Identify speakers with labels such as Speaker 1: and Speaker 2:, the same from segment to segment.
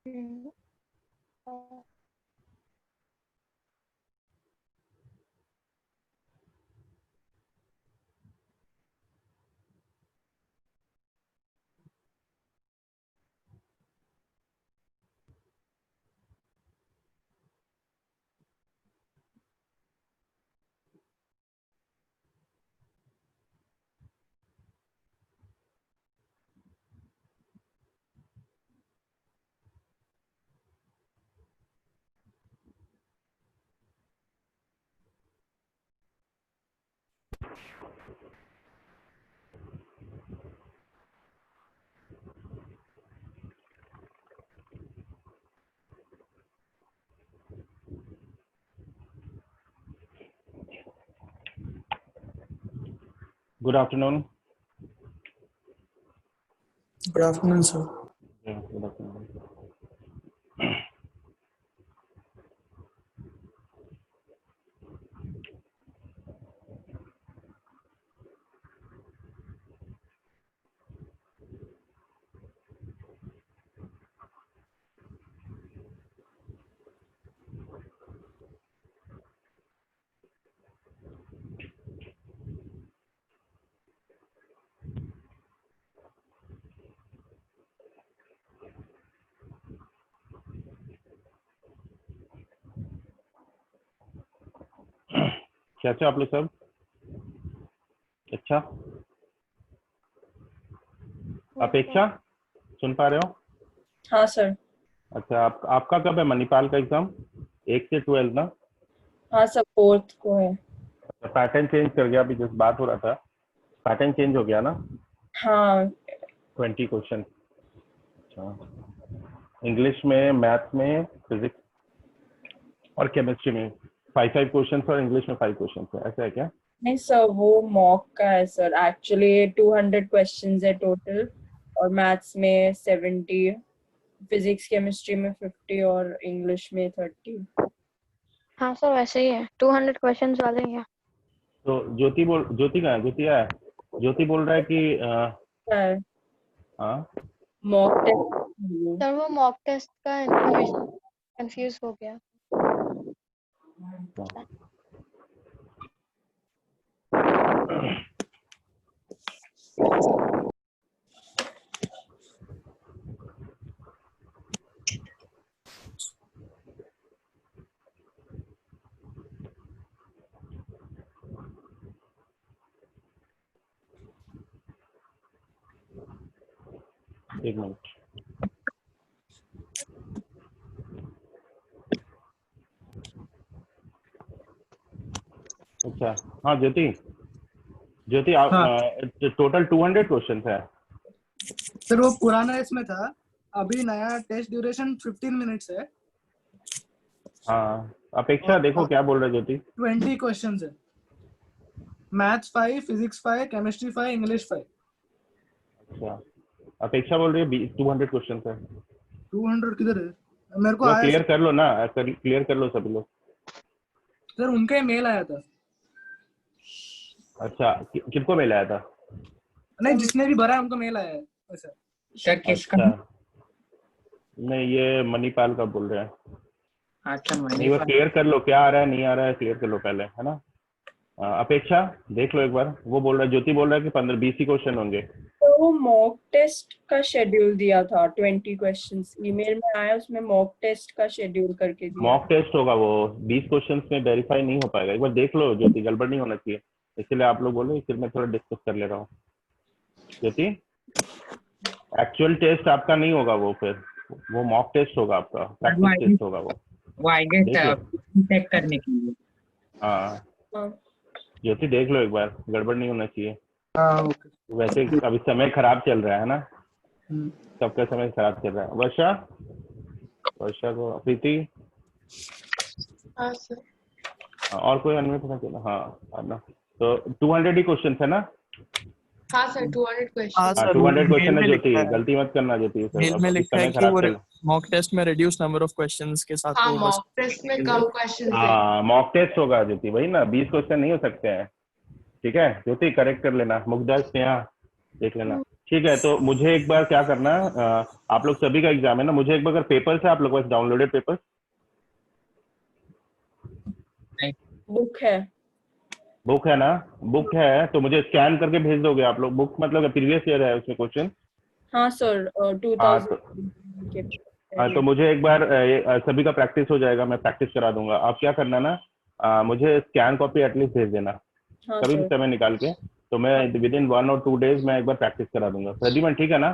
Speaker 1: हम्म,
Speaker 2: Good afternoon.
Speaker 3: Good afternoon, sir.
Speaker 2: Yeah, good afternoon. कैसे आप लोग सब? अच्छा, अपेक्षा सुन पा रहे हो?
Speaker 4: हाँ सर।
Speaker 2: अच्छा, आपका कब है मणिपाल का एग्जाम? 1 से 12 ना?
Speaker 4: हाँ सर, 4th को है।
Speaker 2: अच्छा, पैटर्न चेंज कर गया, अभी जस्ट बात हो रहा था, पैटर्न चेंज हो गया ना?
Speaker 4: हाँ
Speaker 2: 20 क्वेश्चन। अच्छा, इंग्लिश में, मैथ में, फिजिक्स और केमिस्ट्री में 5 क्वेश्चन और इंग्लिश में 5 क्वेश्चन है, ऐसा है क्या?
Speaker 4: नहीं सर, वो मॉक का है सर। एक्चुअली 200 क्वेश्चंस है टोटल, और मैथ्स में 70, फिजिक्स केमिस्ट्री में 50 और इंग्लिश में 30।
Speaker 1: हाँ सर, वैसे ही है, 200 क्वेश्चंस वाले ही है।
Speaker 2: तो ज्योति कहाँ है? ज्योति है? ज्योति बोल रहा है कि
Speaker 4: सर
Speaker 2: हाँ,
Speaker 4: मॉक टेस्ट।
Speaker 1: सर वो मॉक टेस्ट का इंफॉर्मेशन कंफ्यूज हो गया।
Speaker 2: एक मिनट। अच्छा, हाँ ज्योति आप
Speaker 3: हाँ।
Speaker 2: टोटल 200 क्वेश्चन है?
Speaker 3: सर वो पुराना इसमें था, अभी नया टेस्ट ड्यूरेशन 15 मिनट्स है।
Speaker 2: हाँ, अपेक्षा देखो क्या बोल रहे ज्योति।
Speaker 3: 20 क्वेश्चन है, मैथ्स 5, फिजिक्स 5, केमिस्ट्री 5, इंग्लिश 5।
Speaker 2: अच्छा, अपेक्षा बोल रही है 200 क्वेश्चन है।
Speaker 3: 200 किधर है? मेरे को
Speaker 2: वो
Speaker 3: आया
Speaker 2: क्लियर कर लो ना, क्लियर कर लो सभी लोग।
Speaker 3: सर, उनका मेल आया था।
Speaker 2: अच्छा, किसको मेल आया था?
Speaker 3: नहीं, जिसने भी भरा है उनको मेल आया है सर।
Speaker 5: सर किसका?
Speaker 2: अच्छा, नहीं ये मणिपाल का बोल रहे हैं।
Speaker 5: अच्छा,
Speaker 2: नहीं, वो क्लियर कर लो, क्या आ रहा है नहीं आ रहा है, क्लियर कर लो पहले, है ना? अपेक्षा देख लो एक बार। वो बोल रहा है, ज्योति बोल रहा है कि 15-20 ही क्वेश्चन होंगे।
Speaker 4: तो वो मॉक टेस्ट का शेड्यूल दिया था, 20 क्वेश्चंस ईमेल में आया, उसमें मॉक टेस्ट का शेड्यूल करके दिया।
Speaker 2: मॉक टेस्ट होगा वो, 20 क्वेश्चन में वेरीफाई नहीं हो पाएगा। एक बार देख लो ज्योति, गड़बड़ नहीं होना चाहिए, इसलिए आप लोग बोलो, फिर मैं थोड़ा डिस्कस कर ले रहा हूँ। ज्योति, एक्चुअल टेस्ट आपका नहीं होगा वो, फिर वो मॉक टेस्ट होगा आपका, प्रैक्टिस टेस्ट होगा वो।
Speaker 5: आई गेस
Speaker 2: देख लो।
Speaker 5: चेक करने के लिए।
Speaker 2: हाँ
Speaker 4: हाँ
Speaker 2: ज्योति देख लो एक बार, गड़बड़ नहीं होना चाहिए।
Speaker 3: ओके।
Speaker 2: वैसे अभी समय खराब चल रहा है ना,
Speaker 3: हम्म।
Speaker 2: सबका समय खराब चल रहा है। वर्षा को, प्रीति,
Speaker 1: हाँ सर।
Speaker 2: और कोई अनम्यूट होना चाहिए? हाँ ना, तो 200 ही क्वेश्चन है ना?
Speaker 1: हाँ सर, 200
Speaker 6: हाँ
Speaker 1: क्वेश्चन।
Speaker 6: सर,
Speaker 2: 200
Speaker 6: मेल
Speaker 2: क्वेश्चन है
Speaker 6: में
Speaker 2: ज्योति,
Speaker 6: लिखा है,
Speaker 2: गलती मत करना ज्योति,
Speaker 6: मेल में
Speaker 2: अभी
Speaker 6: लिखा है
Speaker 2: समय
Speaker 6: कि
Speaker 2: खराब
Speaker 6: वो
Speaker 2: चल।
Speaker 6: मॉक टेस्ट में रिड्यूस नंबर ऑफ क्वेश्चंस के साथ
Speaker 1: हाँ,
Speaker 6: वो बस
Speaker 1: मॉक टेस्ट में कम क्वेश्चंस है।
Speaker 2: हाँ, मॉक टेस्ट होगा ज्योति, वही ना, 20 क्वेश्चन नहीं हो सकते हैं। ठीक है ज्योति, करेक्ट कर लेना। मुग्धा, स्नेहा देख लेना। ठीक है, तो मुझे एक बार क्या करना है, आप लोग सभी का एग्जाम है ना, मुझे एक बार अगर पेपर्स है आप लोग के पास, डाउनलोडेड पेपर्स
Speaker 4: बुक है।
Speaker 2: बुक है ना, बुक है तो मुझे स्कैन करके भेज दोगे आप लोग, बुक मतलब प्रीवियस ईयर है उसमें क्वेश्चन।
Speaker 4: हाँ सर,
Speaker 2: हाँ
Speaker 4: 2000
Speaker 2: तो
Speaker 4: के
Speaker 2: तो मुझे एक बार सभी का प्रैक्टिस हो जाएगा, मैं प्रैक्टिस करा दूंगा। आप क्या करना ना, मुझे स्कैन कॉपी एटलीस्ट भेज देना
Speaker 4: हाँ
Speaker 2: कभी भी
Speaker 4: सर।
Speaker 2: समय निकाल के, तो मैं विद इन 1 और 2 डेज मैं एक बार प्रैक्टिस करा दूंगा। प्रद्युमन ठीक है ना,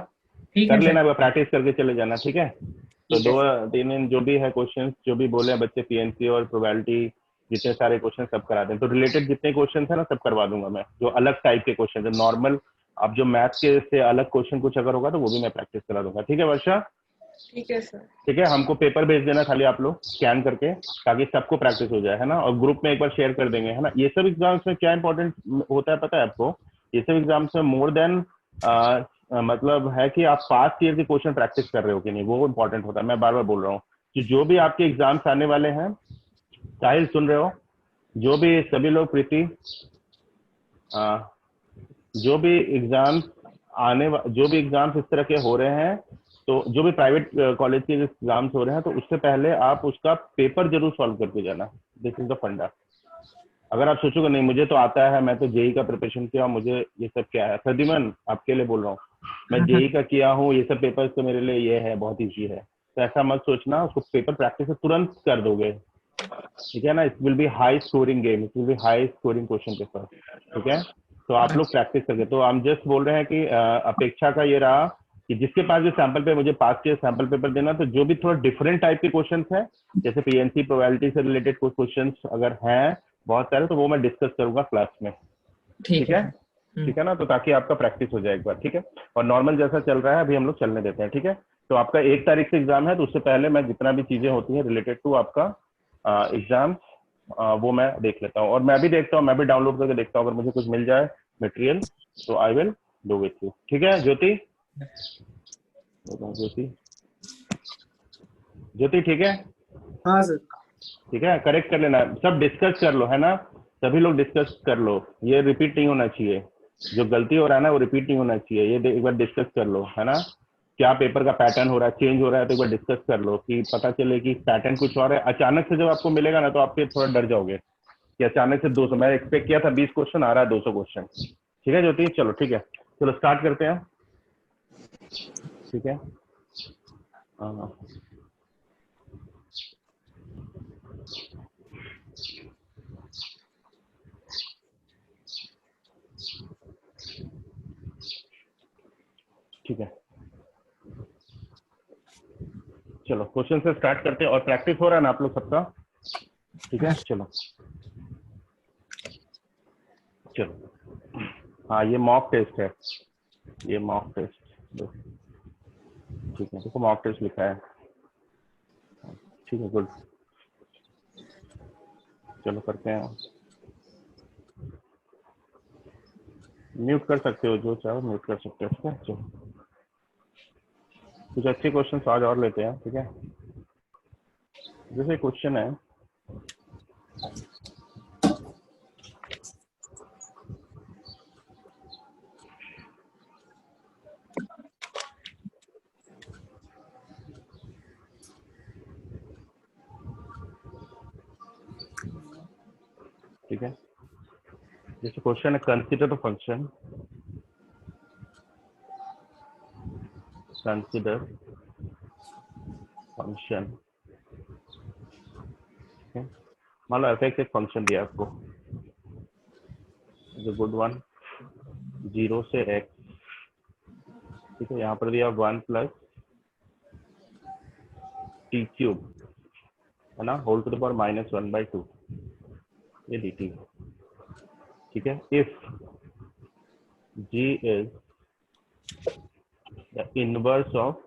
Speaker 5: ठीक
Speaker 2: कर
Speaker 5: है
Speaker 2: लेना,
Speaker 5: सर।
Speaker 2: एक बार प्रैक्टिस करके चले जाना, ठीक है। तो
Speaker 5: ठीक है
Speaker 2: 2-3 दिन जो भी है क्वेश्चंस जो भी बोले हैं बच्चे, पीएनसी और प्रोबेबिलिटी जितने सारे क्वेश्चन सब करा दें, तो रिलेटेड जितने क्वेश्चन है ना सब करवा दूंगा मैं, जो अलग टाइप के क्वेश्चन है नॉर्मल, अब जो मैथ के से अलग क्वेश्चन कुछ अगर होगा तो वो भी मैं प्रैक्टिस करा दूंगा, ठीक है वर्षा।
Speaker 4: ठीक है सर।
Speaker 2: ठीक है, हमको पेपर भेज देना खाली आप लोग स्कैन करके, ताकि सबको प्रैक्टिस हो जाए, है ना, और ग्रुप में एक बार शेयर कर देंगे, है ना। ये सब एग्जाम्स में क्या इंपॉर्टेंट होता है पता है आपको, ये सब एग्जाम्स में मोर देन मतलब है कि आप पास्ट ईयर के क्वेश्चन प्रैक्टिस कर रहे हो कि नहीं, वो इंपॉर्टेंट होता है। मैं बार बार बोल रहा हूँ कि जो भी आपके एग्जाम्स आने वाले हैं, साहिल सुन रहे हो, जो भी सभी लोग, प्रीति, जो भी एग्जाम्स जो भी एग्जाम्स इस तरह के हो रहे हैं, तो जो भी प्राइवेट कॉलेज के एग्जाम्स हो रहे हैं, तो उससे पहले आप उसका पेपर जरूर सॉल्व करके जाना। दिस इज द फंडा। अगर आप सोचोगे नहीं मुझे तो आता है, मैं तो जेई का प्रिपरेशन किया, मुझे ये सब क्या है, प्रद्युमन आपके लिए बोल रहा हूँ, मैं जेई का किया हूँ, ये सब पेपर्स तो मेरे लिए ये है, बहुत ईजी है, तो ऐसा मत सोचना, उसको पेपर प्रैक्टिस से तुरंत कर दोगे, ठीक है ना। It will be high scoring game, it will be high scoring question paper, ठीक है। तो आप लोग प्रैक्टिस करके, तो हम जस्ट बोल रहे हैं कि अपेक्षा का ये रहा कि जिसके पास भी सैंपल पे मुझे पास के सैंपल पेपर देना, तो जो भी थोड़ा डिफरेंट टाइप के क्वेश्चंस हैं, जैसे पीएनसी प्रोबेबिलिटी से रिलेटेड कुछ क्वेश्चंस अगर हैं बहुत सारे, तो वो मैं डिस्कस करूंगा क्लास में,
Speaker 5: ठीक
Speaker 2: ठीक
Speaker 5: है
Speaker 2: है,
Speaker 5: सर।
Speaker 2: ठीक है ना, तो ताकि आपका प्रैक्टिस हो जाए एक बार, ठीक है। और नॉर्मल जैसा चल रहा है अभी हम लोग चलने देते हैं, ठीक है। तो आपका 1 तारीख से एग्जाम है, तो उससे पहले मैं जितना भी चीजें होती हैं रिलेटेड टू आपका एग्जाम, वो मैं देख लेता हूँ, और मैं भी देखता हूँ, मैं भी डाउनलोड करके देखता हूँ, अगर मुझे कुछ मिल जाए मटेरियल तो I will do with you, ठीक है। ज्योति, ज्योति, ज्योति ठीक है,
Speaker 3: हाँ सर।
Speaker 2: ठीक है, करेक्ट कर लेना, सब डिस्कस कर लो, है ना, सभी लोग डिस्कस कर लो, ये रिपीट नहीं होना चाहिए, जो गलती हो रहा है ना वो रिपीट नहीं होना चाहिए, ये एक बार डिस्कस कर लो, है ना। क्या पेपर का पैटर्न हो रहा है, चेंज हो रहा है, तो एक बार डिस्कस कर लो कि पता चले कि पैटर्न कुछ और है। अचानक से जब आपको मिलेगा ना तो आप फिर थोड़ा डर जाओगे कि अचानक से 200, मैं एक्सपेक्ट किया था 20 क्वेश्चन, आ रहा है 200 क्वेश्चन, ठीक है ज्योति, चलो ठीक है, चलो स्टार्ट करते हैं, ठीक है। हाँ, ठीक है, चलो क्वेश्चन से स्टार्ट करते हैं, और प्रैक्टिस हो रहा है ना आप लोग सबका, ठीक है, चलो चलो। हाँ ये मॉक टेस्ट है, ये मॉक टेस्ट, ठीक है, देखो मॉक टेस्ट लिखा है, ठीक है, गुड, चलो करते हैं। म्यूट कर सकते हो, जो चाहो म्यूट कर सकते हो, ठीक है। चलो कुछ अच्छे क्वेश्चन आज और लेते हैं, ठीक है। जैसे क्वेश्चन है, ठीक है, जैसे क्वेश्चन है, consider the function, consider function, ठीक है। मान लो एफ एक फंक्शन दिया आपको, गुड वन, 0 से x, ठीक है, यहाँ पर दिया 1 + t³ है ना, होल टू द पावर -1/2, ये dt, ठीक है। If g is the inverse of,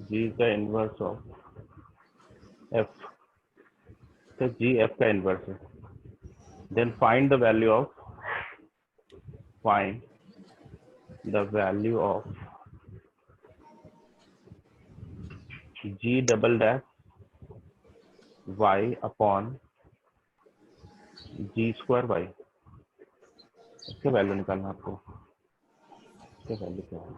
Speaker 2: g is the inverse of f, तो g f का इनवर्स है, then find the value of, find the value of g double dash y upon g square y, इसका value निकालना आपको, इसके value क्या है?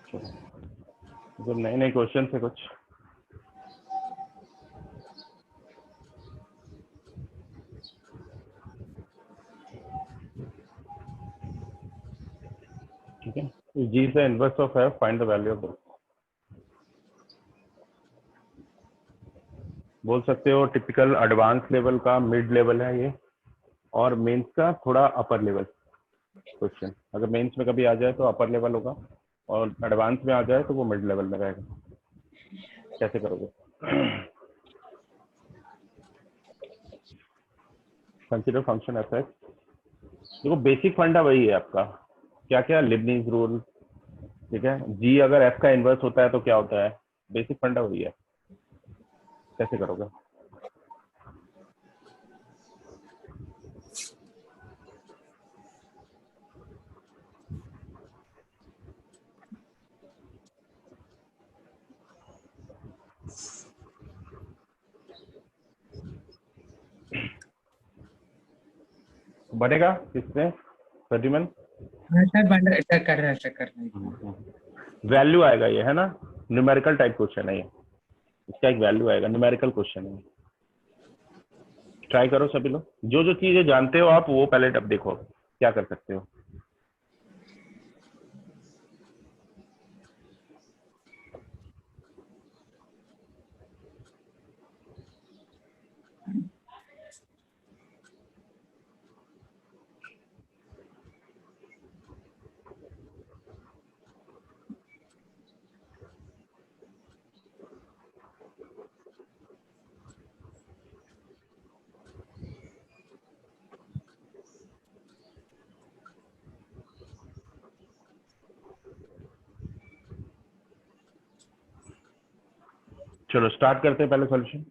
Speaker 2: चलो, जो नए नए क्वेश्चन है कुछ ठीक है। जी is the inverse of f, find the value of this. बोल सकते हो टिपिकल एडवांस लेवल का मिड लेवल है ये, और मेंस का थोड़ा अपर लेवल क्वेश्चन। अगर मेंस में कभी आ जाए तो अपर लेवल होगा, और एडवांस में आ जाए तो वो मिड लेवल में रहेगा। कैसे करोगे? Consider function F x. देखो बेसिक फंडा वही है आपका, क्या क्या लिबनीज रूल, ठीक है। जी अगर एफ का इनवर्स होता है तो क्या होता है, बेसिक फंडा वही है। कैसे करोगे? बनेगा किससे प्रद्युमन?
Speaker 5: हाँ सर बन रहा है, सर कर रहा है, सर कर रहा है।
Speaker 2: वैल्यू आएगा ये, है ना, न्यूमेरिकल टाइप क्वेश्चन है ये, इसका एक वैल्यू आएगा, न्यूमेरिकल क्वेश्चन है। ट्राई करो सभी लोग, जो जो चीजें जानते हो आप वो पहले अब देखो क्या कर सकते हो। चलो स्टार्ट करते हैं पहले सॉल्यूशन।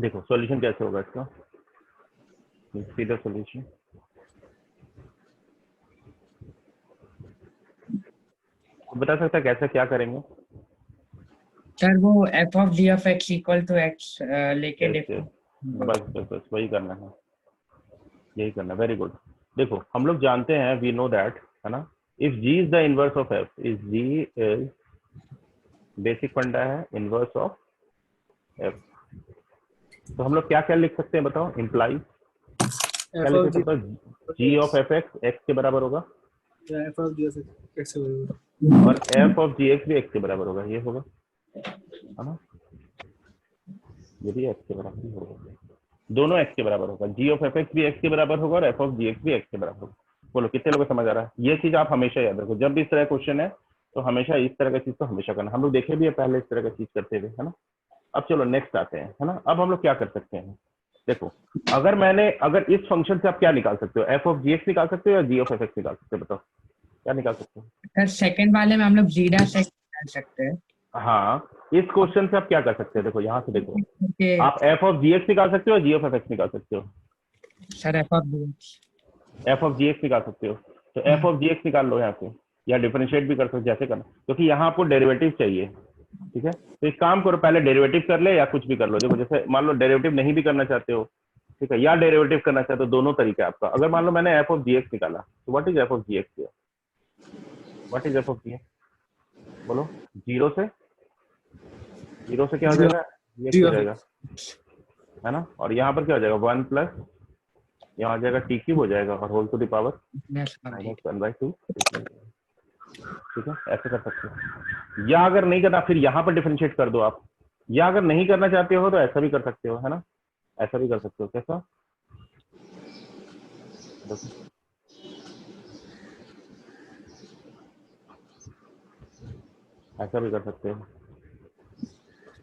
Speaker 2: देखो सॉल्यूशन कैसे होगा इसका, सीधा सॉल्यूशन। बता सकता है कैसे क्या करेंगे?
Speaker 5: सर वो f of g of x equal to x लेके
Speaker 2: Yes,
Speaker 5: देखो।
Speaker 2: yes. बस वही करना है, यही करना। Very good. देखो हम लोग जानते हैं, वी नो दैट, है ना, if g is the inverse of f, if g is basic फंडा है इनवर्स ऑफ एफ, तो हम लोग क्या क्या लिख सकते हैं बताओ? इम्प्लाई क्या
Speaker 3: एफ
Speaker 2: लिख
Speaker 3: ऑफ जी
Speaker 2: सकते हैं? जी ऑफ एफ एक्स एक्स के बराबर होगा,
Speaker 3: एफ ऑफ जी कैसे होगा?
Speaker 2: और एफ ऑफ जी एक्स भी एक्स के बराबर होगा, ये होगा, है ना, ये भी एक्स के बराबर ही होगा, दोनों एक्स के बराबर होगा। जी ऑफ एफ एक्स भी एक्स के बराबर होगा और एफ ऑफ जी एक्स भी एक्स के बराबर होगा। बोलो कितने लोगों को समझ आ रहा है? ये चीज आप हमेशा याद रखो, जब भी इस तरह क्वेश्चन है तो हमेशा इस तरह का चीज तो हमेशा करना। हम लोग देखे भी है पहले इस तरह का चीज करते हुए, है ना। अब चलो नेक्स्ट आते हैं, है ना। अब हम लोग क्या कर सकते हैं, देखो अगर इस फंक्शन से आप क्या निकाल सकते हो? एफ ऑफ जी एक्स निकाल सकते हो या जी ऑफ एफ एक्स निकाल सकते हो? बताओ क्या निकाल सकते हो?
Speaker 5: सर सेकंड वाले में हम लोग जी डैश एक्स कर सकते हैं।
Speaker 2: हाँ, इस क्वेश्चन से आप क्या कर सकते हो? देखो यहाँ से देखो,
Speaker 5: क्योंकि
Speaker 2: आप एफ ऑफ जी एक्स निकाल सकते हो, जी ऑफ एफ एक्स निकाल सकते हो।
Speaker 5: Sir f of g x,
Speaker 2: f of g x निकाल सकते हो, तो एफ ऑफ जी एक्स निकाल लो यहाँ से, या डिफरेंशिएट भी कर सकते हो जैसे करना, क्योंकि यहाँ आपको डेरिवेटिव चाहिए, ठीक है। तो एक काम करो, पहले डेरिवेटिव कर ले या कुछ भी कर लो। देखो जैसे मान लो डेरिवेटिव नहीं भी करना चाहते हो, ठीक है, या डेरिवेटिव करना चाहते हो, दोनों तरीका है आपका। अगर मान लो मैंने एफ ऑफ जी एक्स निकाला, तो what is f of g x? What is f of g x? बोलो, जीरो से क्या हो जाएगा? ये
Speaker 3: G
Speaker 2: हो
Speaker 3: of
Speaker 2: जाएगा, है ना। और यहाँ पर क्या हो जाएगा? 1 प्लस यहाँ आ जाएगा टी क्यूब हो जाएगा, और होल टू द पावर -1/2, ठीक है। ऐसे कर सकते हो, या अगर नहीं करना फिर यहाँ पर डिफरेंशिएट कर दो आप, या अगर नहीं करना चाहते हो तो ऐसा भी कर सकते हो, है ना, ऐसा भी कर सकते हो। कैसा? ऐसा भी कर सकते हो,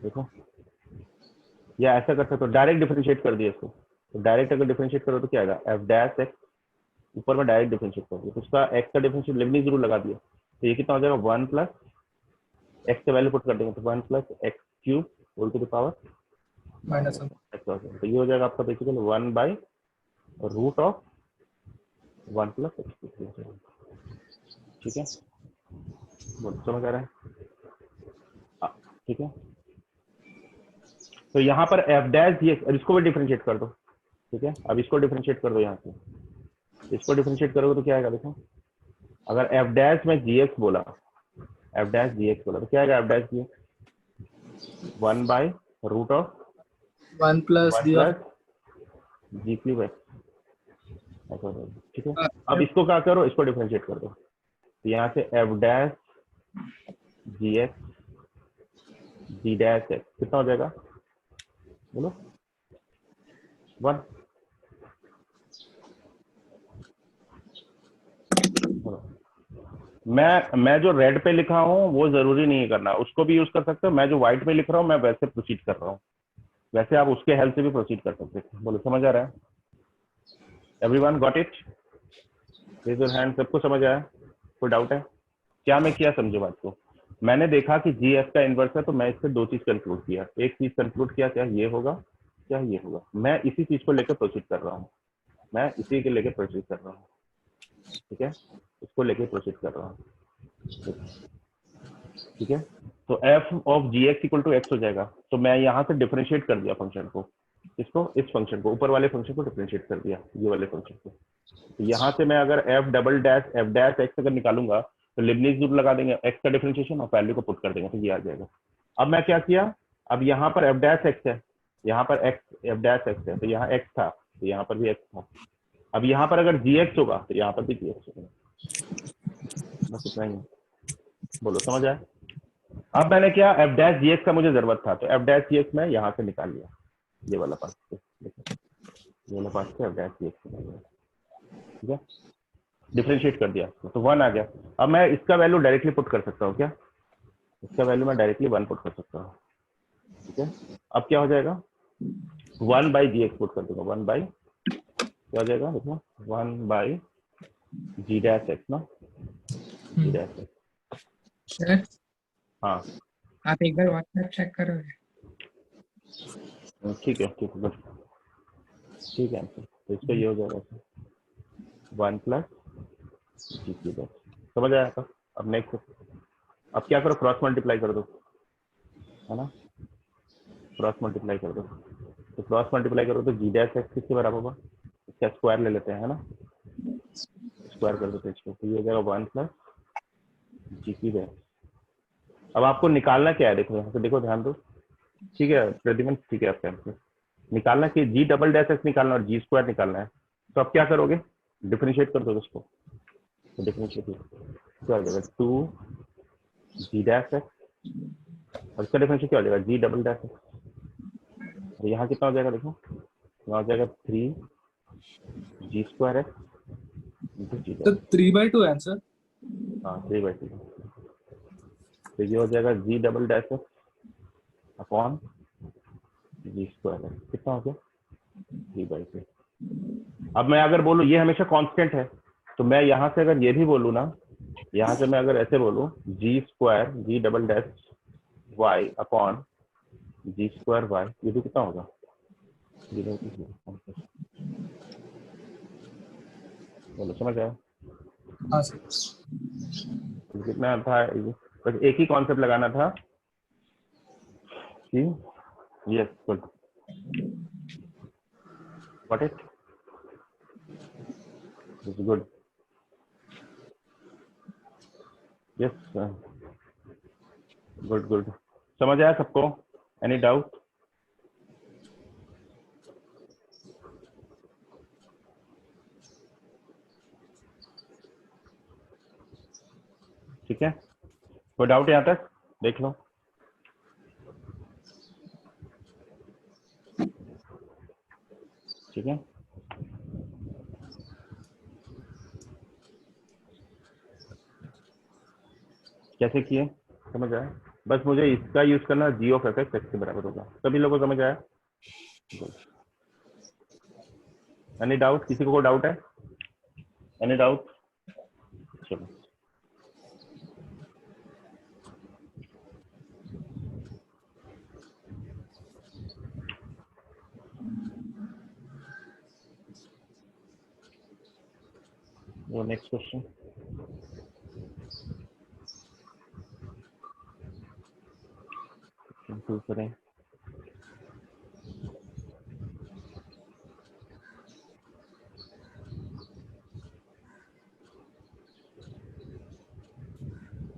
Speaker 2: देखो, या ऐसा कर सकते हो, डायरेक्ट डिफरेंशिएट कर दिया इसको। तो डायरेक्ट अगर डिफरेंशिएट करो तो क्या आएगा? एफ डैश एक्स, ऊपर में डायरेक्ट डिफरेंशिएट कर दिया तो उसका एक्स का डिफरेंशिएट लिबनीज जरूर लगा दिया, तो ये कितना हो जाएगा? 1 प्लस एक्स का वैल्यू पुट कर देंगे तो 1 plus X cube whole to the power
Speaker 3: -1
Speaker 2: तो ये हो जाएगा आपका basically root of 1 plus X cube, ठीक है। बोलो समझ आ रहा है? ठीक है। तो यहाँ पर एफ डैश जी एक्स, इसको भी डिफरेंशिएट कर दो, ठीक है, अब इसको डिफरेंशिएट कर दो यहाँ से, इसको डिफरेंशिएट करोगे तो क्या आएगा देखो, अगर एफ डैश में जी एक्स बोला, एफ डैश जी एक्स बोला तो क्या आएगा, f dash g x 1 by root of
Speaker 3: 1 plus
Speaker 2: 1
Speaker 3: d of
Speaker 2: plus g cube x, ठीक है। अब इसको क्या करो, इसको डिफरेंशिएट कर दो, तो यहाँ से एफ डैश जी एक्स जी डैश एक्स कितना हो जाएगा बोलो, 1। मैं जो रेड पे लिखा हूँ वो जरूरी नहीं है करना, उसको भी यूज कर सकते हो, मैं जो व्हाइट पे लिख रहा हूँ मैं वैसे प्रोसीड कर रहा हूँ, वैसे आप उसके हेल्प से भी प्रोसीड कर सकते हो। बोलो समझ आ रहा है, everyone got it, raise your hand, सबको समझ आया, कोई डाउट है क्या, मैं क्या समझे बात को, मैंने देखा कि जी एफ का इनवर्स है तो मैं इससे दो चीज कंक्लूड किया, एक चीज कंक्लूड किया क्या ये होगा क्या ये होगा, मैं इसी चीज को लेकर प्रोसीड कर रहा हूँ, मैं इसी के लेकर प्रोसीड कर रहा हूँ, ठीक है, इसको लेके प्रोसीड कर रहा हूँ, ठीक है। तो f of g x equal to x हो जाएगा, तो मैं यहाँ से डिफरेंशिएट कर दिया फंक्शन को, इसको इस फंक्शन को, ऊपर वाले फंक्शन को डिफरेंशिएट कर दिया ये वाले फंक्शन को, तो यहाँ से मैं अगर F double dash F dash x अगर निकालूंगा तो लिबनिज रूल लगा देंगे एक्स का डिफरेंशिएशन और वैल्यू को पुट कर देंगे तो ये आ जाएगा। अब मैं क्या किया, अब यहाँ पर एफ डैश एक्स है, यहाँ पर एक्स एफ डैश एक्स है, तो यहाँ एक्स था तो यहाँ पर भी एक्स था, अब यहाँ पर अगर जी एक्स होगा तो यहाँ पर भी जी एक्स होगा, बस इतना ही, बोलो समझ आया। अब मैंने क्या, एफ डैश जी एक्स का मुझे जरूरत था तो एफ डैश जी एक्स मैं यहाँ से निकाल लिया, ये वाला पार्ट से, ये वाला पार्ट से एफ डैश जी एक्स निकाल लिया, ठीक है, डिफरेंशिएट कर दिया तो 1 आ गया। अब मैं इसका वैल्यू डायरेक्टली पुट कर सकता हूँ क्या, इसका वैल्यू मैं डायरेक्टली 1 पुट कर सकता हूँ, ठीक है। अब क्या हो जाएगा 1 बाई जी एक्स पुट कर दूंगा, 1 बाई क्या हो जाएगा देखो 1 बाई जी डैश एक्स ना, जी डैश एक्स,
Speaker 5: सर
Speaker 2: हाँ
Speaker 5: आप एक बार व्हाट्सएप चेक करोगे?
Speaker 2: ठीक है गुड, ठीक है, तो इसका ये हो जाएगा 1 प्लस जी क्यूब एक्स, समझ आया था। अब नेक्स्ट, अब क्या करो क्रॉस मल्टीप्लाई कर दो, है ना, क्रॉस मल्टीप्लाई कर दो, तो क्रॉस मल्टीप्लाई करो तो जी डैश एक्स किसके बराबर होगा, इसका स्क्वायर ले लेते हैं, है ना, स्क्वायर कर देते हैं इसको, तो ये हो जाएगा 1 प्लस जी क्यूब एक्स। अब आपको निकालना क्या है, देखो यहाँ से देखो, ध्यान दो, ठीक है प्रतिबन, ठीक है, आपका निकालना कि जी डबल डैश एक्स निकालना और जी स्क्वायर निकालना है, तो आप क्या करोगे, डिफरेंशिएट कर दो उसको, तो डिफरेंशिएट क्या हो जाएगा 2 जी डैश एक्स और इसका डिफरेंशिएट क्या हो जाएगा जी डबल डैश एक्स, तो यहाँ कितना हो जाएगा देखो, यहाँ हो जाएगा 3 जी स्क्वायर एक्स इंटू जी
Speaker 3: तो
Speaker 2: डैश,
Speaker 3: 3/2 आंसर।
Speaker 2: हाँ 3/2, तो ये हो जाएगा जी डबल डैश एक्स अपॉन जी स्क्वायर एक्स, कितना हो गया 3/2। अब मैं अगर बोलूँ ये हमेशा कांस्टेंट है, तो मैं यहाँ से अगर ये भी बोलूँ ना, यहाँ से मैं अगर ऐसे बोलूँ जी स्क्वायर जी डबल डैश वाई अपॉन जी स्क्वायर वाई, ये भी कितना होगा, बोलो समझ आया,
Speaker 3: हाँ सर।
Speaker 2: कितना था, बस एक ही कॉन्सेप्ट लगाना था कि yes good, what it is good, yes good good, समझ आया सबको, एनी डाउट, ठीक है, कोई डाउट यहाँ तक, देख लो, ठीक है, कैसे किए समझ आया, बस मुझे इसका यूज करना, जी ऑफ एफ एक्स के बराबर होगा, सभी लोगों को समझ आया, एनी डाउट, किसी को कोई डाउट है, एनी डाउट, चलो वो नेक्स्ट क्वेश्चन, करें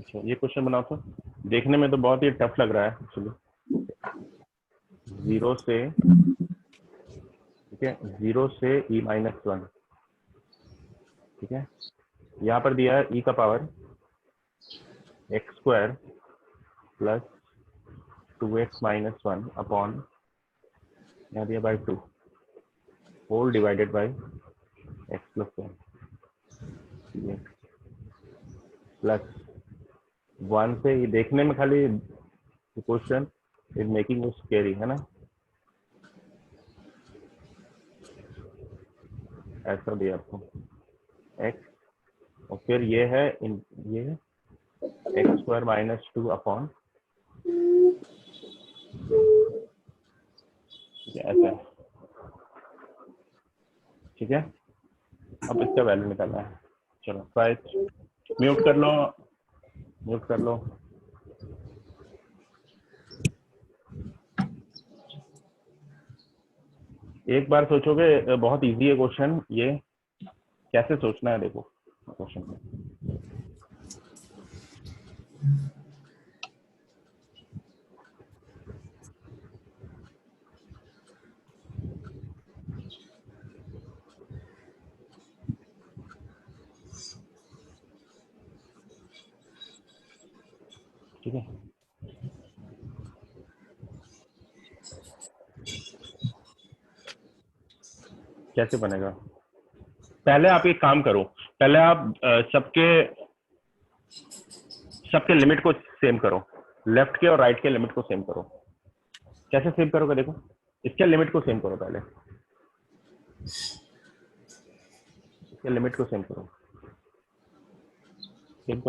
Speaker 2: अच्छा ये क्वेश्चन बनाओ तो, देखने में तो बहुत ही टफ लग रहा है एक्चुअली। 0 से, ठीक है, 0 से e-1, ठीक है, यहाँ पर दिया है e का power x² plus 2x - 1 upon, यहाँ दिया by 2 whole divided by x + 1 plus 1 से। ये देखने में खाली question is making you scary, है ना, ऐसा दिया आपको x, और फिर ये है ये x² - 2 अपॉन, ऐसा है, ठीक है। अब इसका वैल्यू निकालना है। चलो म्यूट कर लो, म्यूट कर लो। एक बार सोचोगे, बहुत इजी है क्वेश्चन ये, कैसे सोचना है देखो क्वेश्चन में। ठीक है, कैसे बनेगा? पहले आप एक काम करो, पहले आप सबके लिमिट को सेम करो, लेफ्ट के और राइट के लिमिट को सेम करो। कैसे सेम करोगे देखो, इसके लिमिट को सेम करो, पहले इसके लिमिट को सेम करो,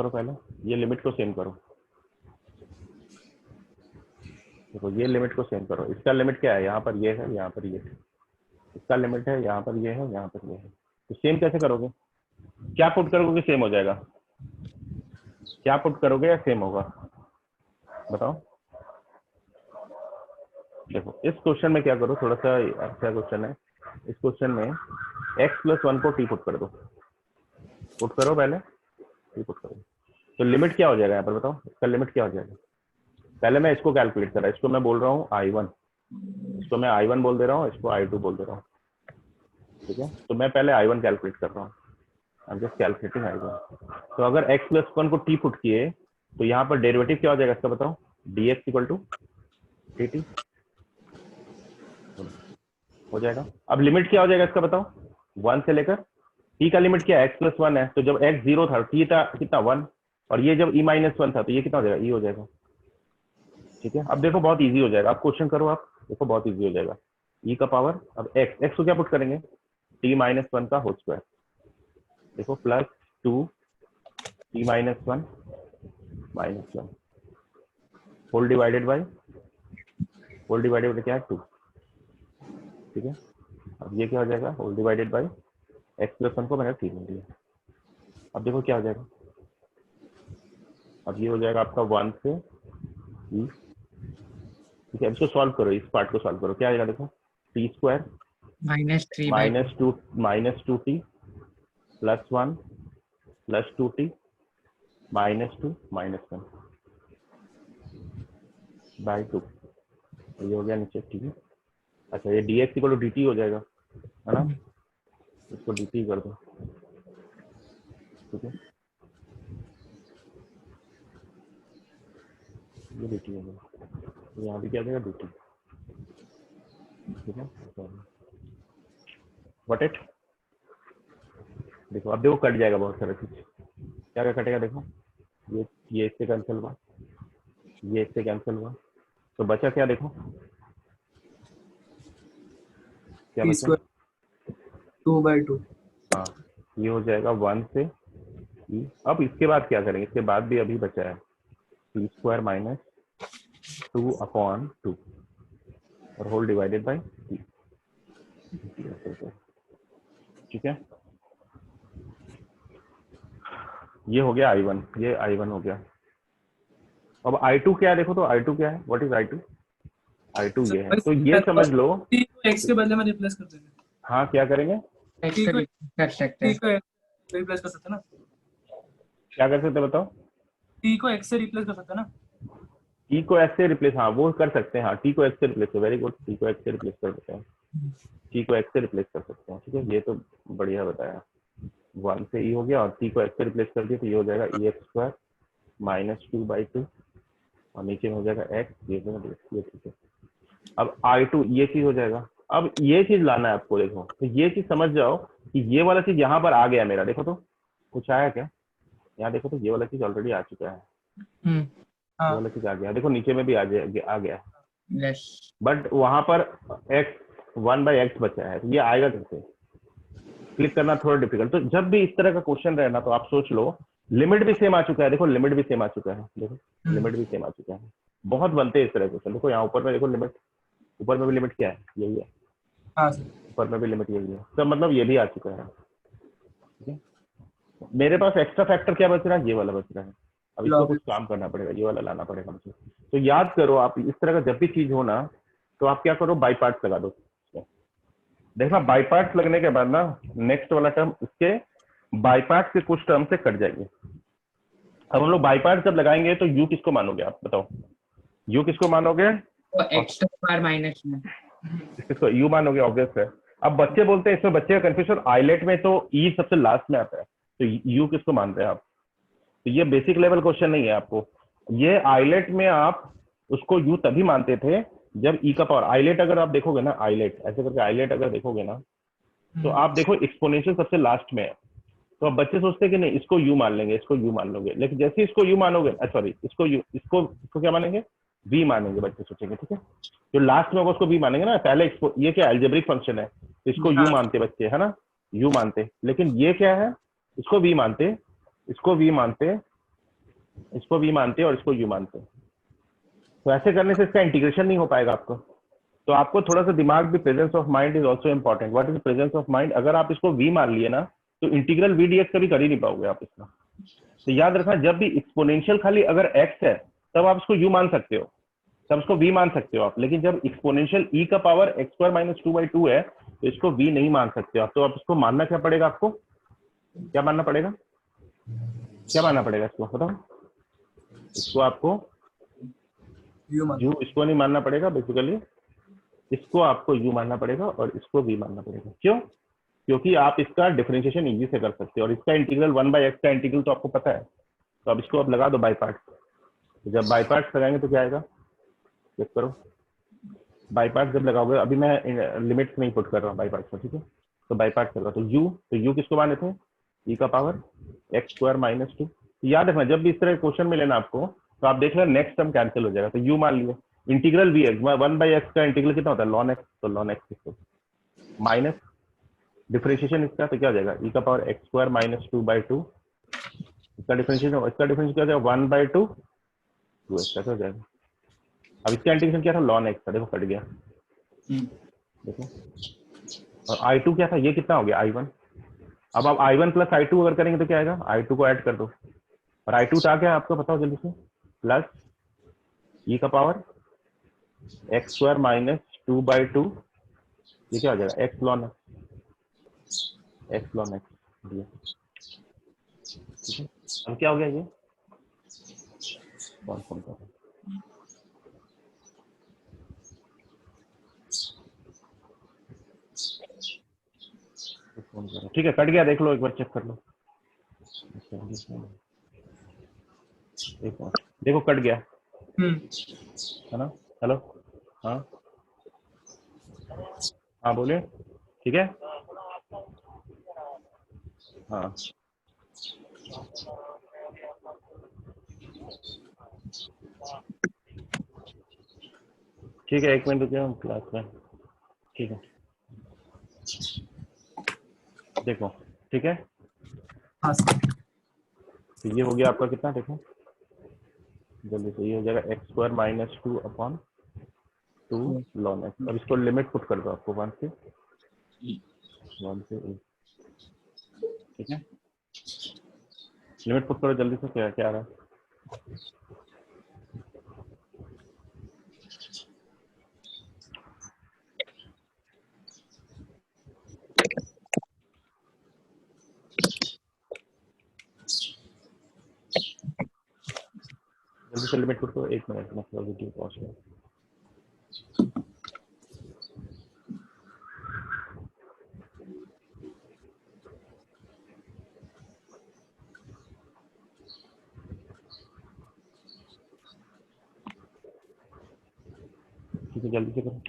Speaker 2: पहले ये लिमिट को सेम करो। देखो ये लिमिट को सेम करो, इसका लिमिट क्या है, यहाँ पर ये है, यहाँ पर ये है, इसका लिमिट है, यहाँ पर ये है, यहाँ पर ये है। तो सेम कैसे करोगे? क्या पुट करोगे सेम हो जाएगा? क्या पुट करोगे या सेम होगा, बताओ। देखो इस क्वेश्चन में क्या करो, थोड़ा सा अच्छा क्वेश्चन है। इस क्वेश्चन में x + 1 को t पुट कर दो, पुट करो पहले, t पुट करो। तो लिमिट क्या हो जाएगा यहाँ पर, बताओ इसका लिमिट क्या हो जाएगा? पहले मैं इसको कैलकुलेट कर रहा हूँ, इसको मैं बोल रहा हूँ I1, इसको मैं I1 बोल दे रहा हूँ, इसको I2 बोल दे रहा हूँ, ठीक है। तो मैं पहले I1 कैलकुलेट कर रहा हूँ, I am just calculating I1। तो अगर x + 1 को t पुट किए तो यहाँ पर डेरिवेटिव क्या हो जाएगा इसका, बताओ। dx = dt हो जाएगा। अब लिमिट क्या हो जाएगा इसका, बताओ। 1 से लेकर t का लिमिट क्या है, x + 1 है, तो जब x 0 था t था कितना 1, और ये जब e-1 था तो ये कितना हो जाएगा, e हो जाएगा, ठीक है। अब देखो बहुत इजी हो जाएगा, आप क्वेश्चन करो, आप देखो बहुत इजी हो जाएगा। e का पावर, अब x को क्या पुट करेंगे, t - 1 का होल स्क्वायर, देखो plus 2 t - 1 -1 whole divided by क्या है 2, ठीक है। अब ये क्या हो जाएगा, होल डिवाइडेड बाय x + 1 को मैंने 3 दिया। अब देखो क्या हो जाएगा, अब ये हो जाएगा आपका 1 से e, ठीक है। इसको सॉल्व करो, इस पार्ट को सॉल्व करो, क्या आएगा देखो, t²
Speaker 5: -3
Speaker 2: -2t + 1 + 2t -2 -1 बाई 2, ये हो गया नीचे, ठीक है। अच्छा ये dx = dt हो जाएगा, है ना, इसको dt कर दो, ठीक है, ये dt हो गया, यहाँ भी क्या देगा dt, ठीक है। व्हाट इट, देखो अब देखो कट जाएगा बहुत सारा चीज, क्या क्या कटेगा देखो, ये इससे कैंसिल हुआ, ये इससे कैंसिल हुआ, तो बचा क्या देखो, क्या बचा,
Speaker 3: 2/2।
Speaker 2: हाँ ये हो जाएगा 1 से e। अब इसके बाद क्या करेंगे, इसके बाद भी अभी बचा है t² - 2/2 और होल डिवाइडेड बाय t, ठीक है। ये हो गया I1, ये I1 हो गया। अब I2 क्या है देखो, तो I2 क्या है, व्हाट इज I2? I2 ये है, तो ये समझ लो
Speaker 3: t को x के बदले में रिप्लेस कर देंगे,
Speaker 2: हाँ क्या करेंगे,
Speaker 5: कर सकते
Speaker 3: t
Speaker 5: हैं।
Speaker 3: को रिप्लेस कर सकते हैं ना।
Speaker 2: क्या कर सकते बताओ,
Speaker 3: टी को एक्स से रिप्लेस कर सकते हैं ना?
Speaker 2: टी को एक्स से रिप्लेस, हाँ वो कर सकते हैं, हाँ टी को एक्स से रिप्लेस, वेरी गुड, टी को एक्स से रिप्लेस कर सकते हैं, टी को एक्स से रिप्लेस कर सकते हैं, ठीक है, ये तो बढ़िया बताया। 1 से ई हो गया और टी को एक्स से रिप्लेस कर दिया तो ये हो जाएगा ई एक्स स्क्वायर माइनस 2/2 और नीचे में हो जाएगा एक्स, ये ठीक है। अब I2 ये चीज हो जाएगा। अब ये चीज लाना है आपको, देखो तो ये चीज समझ जाओ कि ये वाला चीज यहाँ पर आ गया मेरा, देखो तो कुछ आया क्या, यहाँ देखो तो ये वाला चीज ऑलरेडी आ चुका है, ये
Speaker 3: हाँ
Speaker 2: वाला चीज आ गया, देखो नीचे में भी आ गया है,
Speaker 5: यस
Speaker 2: बट वहां पर x 1/x बचा है, तो ये आएगा कैसे, क्लिक करना थोड़ा डिफिकल्ट। तो जब भी इस तरह का क्वेश्चन रहे ना तो आप सोच लो लिमिट भी सेम आ चुका है, देखो लिमिट भी सेम आ चुका है, देखो लिमिट भी सेम आ चुका है, बहुत बनते हैं इस तरह के क्वेश्चन। देखो यहाँ ऊपर में देखो लिमिट, ऊपर में भी लिमिट क्या है, यही है,
Speaker 3: हाँ सर।
Speaker 2: ऊपर में भी लिमिट यही है, तो मतलब ये भी आ चुका है, ठीक है। मेरे पास एक्स्ट्रा फैक्टर क्या बच रहा है, ये वाला बच रहा है, अब इसको कुछ काम करना पड़ेगा, ये वाला लाना पड़ेगा मुझे। तो याद करो आप इस तरह का जब भी चीज हो ना तो आप क्या करो, बाई पार्ट्स लगा दो। देखना बाई पार्ट्स लगने के बाद ना नेक्स्ट वाला टर्म इसके बाई पार्ट्स के कुछ टर्म से कट जाएंगे। अब हम लोग बाई पार्ट्स जब लगाएंगे तो यू किसको मानोगे आप बताओ, यू किसको मानोगे,
Speaker 5: तो एक्स स्क्वायर माइनस में
Speaker 2: किसको यू मानोगे, ऑब्वियस है। अब बच्चे बोलते हैं इसमें, बच्चे का कंफ्यूजन आइलेट में तो ई सबसे लास्ट में आता है, तो यू किसको मान रहे हैं आप, तो ये बेसिक लेवल क्वेश्चन नहीं है आपको, ये आइलेट में आप उसको यू तभी मानते थे जब ई का पावर, आइलेट अगर आप देखोगे ना, आइलेट ऐसे करके आइलेट अगर देखोगे ना तो आप देखो एक्सपोनेंशियल सबसे लास्ट में है, तो अब बच्चे सोचते हैं कि नहीं इसको यू मान लेंगे, इसको यू मान लोगे, लेकिन जैसे इसको यू मानोगे, सॉरी इसको यू, इसको क्या मानेंगे, वी मानेंगे, बच्चे सोचेंगे, ठीक है, जो लास्ट में होगा उसको वी मानेंगे ना, पहले ये क्या अलजेब्रिक फंक्शन है, तो इसको यू मानते बच्चे, है ना, यू मानते, लेकिन ये क्या है, इसको वी मानते, इसको वी मानते, इसको वी मानते और इसको यू मानते, तो ऐसे करने से इसका इंटीग्रेशन नहीं हो पाएगा आपको, तो आपको थोड़ा सा दिमाग भी, presence of mind is also important. What is presence of mind, अगर आप इसको वी मान लिए ना तो इंटीग्रल वी डीएक्स कभी कर ही नहीं पाओगे आप इसका, तो याद रखना जब भी एक्सपोनेंशियल खाली अगर एक्स है तब आप इसको यू मान सकते हो, तब इसको वी मान सकते हो आप, लेकिन जब एक्सपोनेंशियल ई का पावर एक्स स्क्वायर माइनस 2/2 है तो इसको वी नहीं मान सकते आप, तो आप इसको मानना क्या पड़ेगा, आपको क्या मानना पड़ेगा, क्या मानना पड़ेगा इसको बताओ, इसको आपको यू, इसको नहीं मानना पड़ेगा, बेसिकली इसको आपको यू मानना पड़ेगा और इसको वी मानना पड़ेगा, क्यों, क्योंकि आप इसका डिफरेंशिएशन इजी से कर सकते हो और इसका इंटीग्रल 1/x का इंटीग्रल तो आपको पता है, तो अब इसको आप लगा दो बाई पार्ट्स, तो जब बाई पार्ट्स लगाएंगे तो क्या आएगा, चेक करो, बाई पार्ट्स जब लगाओगे, अभी मैं लिमिट्स नहीं पुट कर रहा हूँ बाई पार्ट्स में, ठीक है, तो बाई पार्ट्स लगा, तो यू किसको माने थे, ई का पावर एक्स स्क्वायर माइनस 2, याद रखना जब भी इस तरह क्वेश्चन मिले ना आपको तो आप देख लेना नेक्स्ट टर्म कैंसिल हो जाएगा, तो यू मान लिया, इंटीग्रल वी एक्स 1/x का इंटीग्रल कितना होता है लॉन एक्स, तो लॉन एक्स किसको माइनस डिफरेंशिएशन इसका, तो क्या हो जाएगा ई का पावर एक्स स्क्वायर माइनस 2/2, इसका डिफरेंशिएशन, इसका डिफरेंशिएशन क्या हो जाएगा 1/2 2x कैसे हो जाएगा, अब इसका इंटीग्रेशन क्या था लॉन एक्स था, देखो कट गया, देखो, और I2 क्या था, ये कितना हो गया I1, अब आप I1 प्लस I2 अगर करेंगे तो क्या आएगा, I2 को ऐड कर दो, और I2 था क्या आपको बताओ जल्दी से, प्लस ई का पावर एक्स स्क्वायर माइनस 2/2, ये क्या हो जाएगा एक्स लॉन एक्स, ठीक है, अब क्या हो गया ये कौन कौन कर ठीक है, कट गया, देख लो एक बार चेक कर लो, देखो कट गया है ना, हेलो, हाँ हाँ बोलिए, ठीक है, हाँ ठीक है, 1 मिनट रुकिए हम क्लास में, ठीक है, देखो ठीक है,
Speaker 3: हाँ
Speaker 2: तो ये हो गया आपका कितना, देखो जल्दी से, ये हो जाएगा x square minus 2/2 lawn x, अब इसको लिमिट पुट कर दो आपको 1 से e, ठीक है, लिमिट पुट करो जल्दी से, क्या क्या आ रहा है, जल्दी से लिमिट पुट करो, 1 मिनट मतलब वीडियो पॉज करो। ठीक है, जल्दी से करो।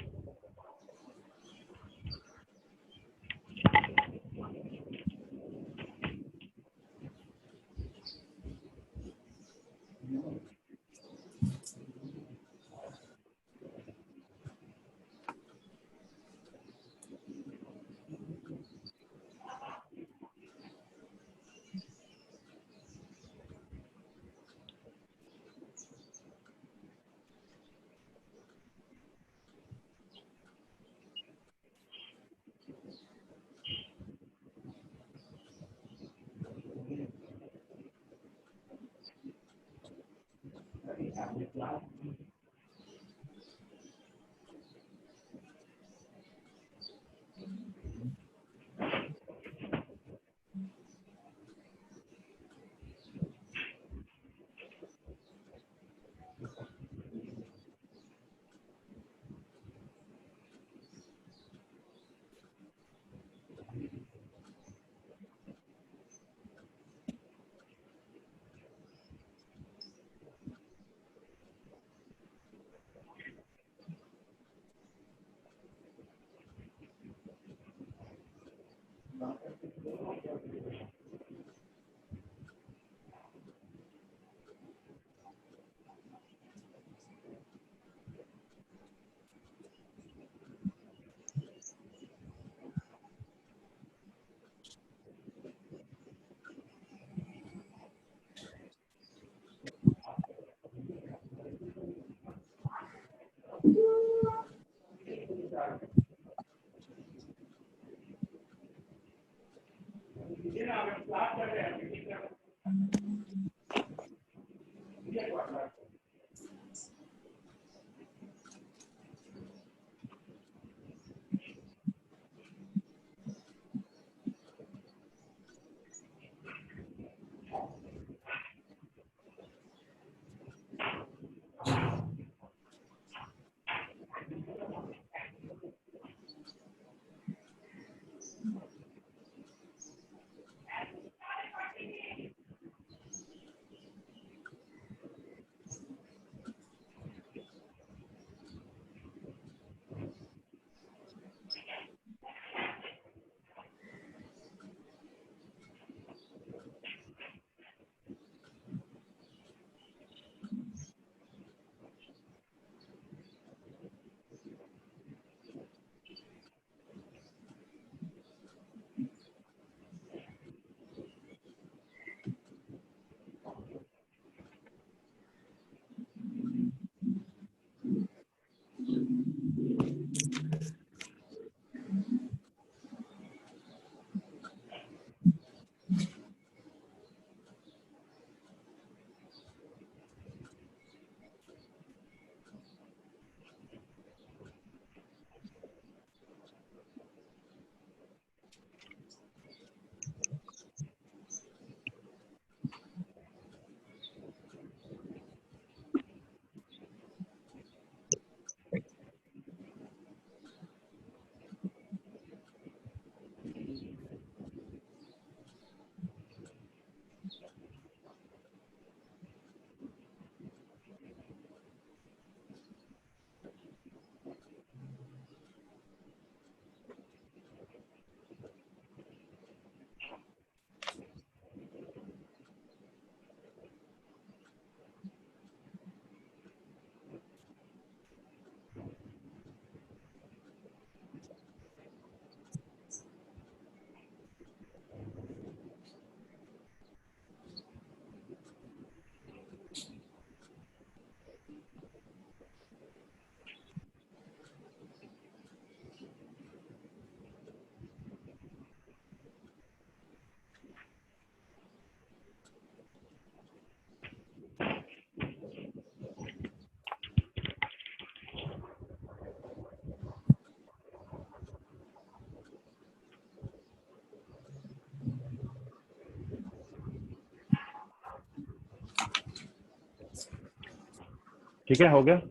Speaker 2: ठीक है, हो गया?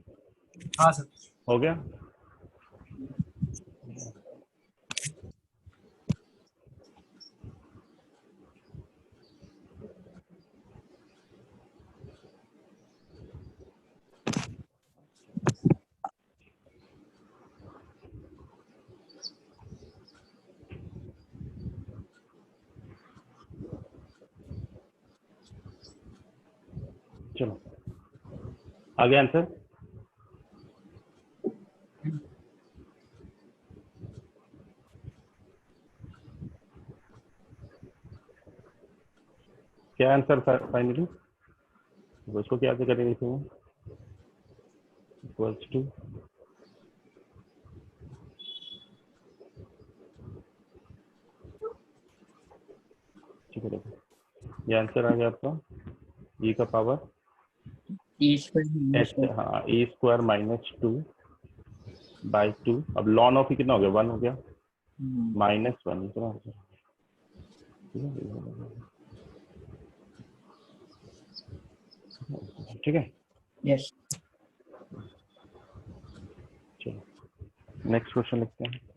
Speaker 3: हाँ सर।
Speaker 2: हो गया? चलो आ गया आंसर? क्या आंसर फाइनली? उसको क्या से करेंगे इसमें? इक्वल्स टू ठीक है, देखो ये आंसर आ गया आपका e का पावर
Speaker 5: E square
Speaker 2: h, हाँ e स्क्वायर माइनस 2 बाई 2। अब लॉन ऑफ कितना हो गया? 1 हो गया, -1 इतना हो गया। ठीक है,
Speaker 5: yes
Speaker 2: चलो नेक्स्ट क्वेश्चन लिखते हैं।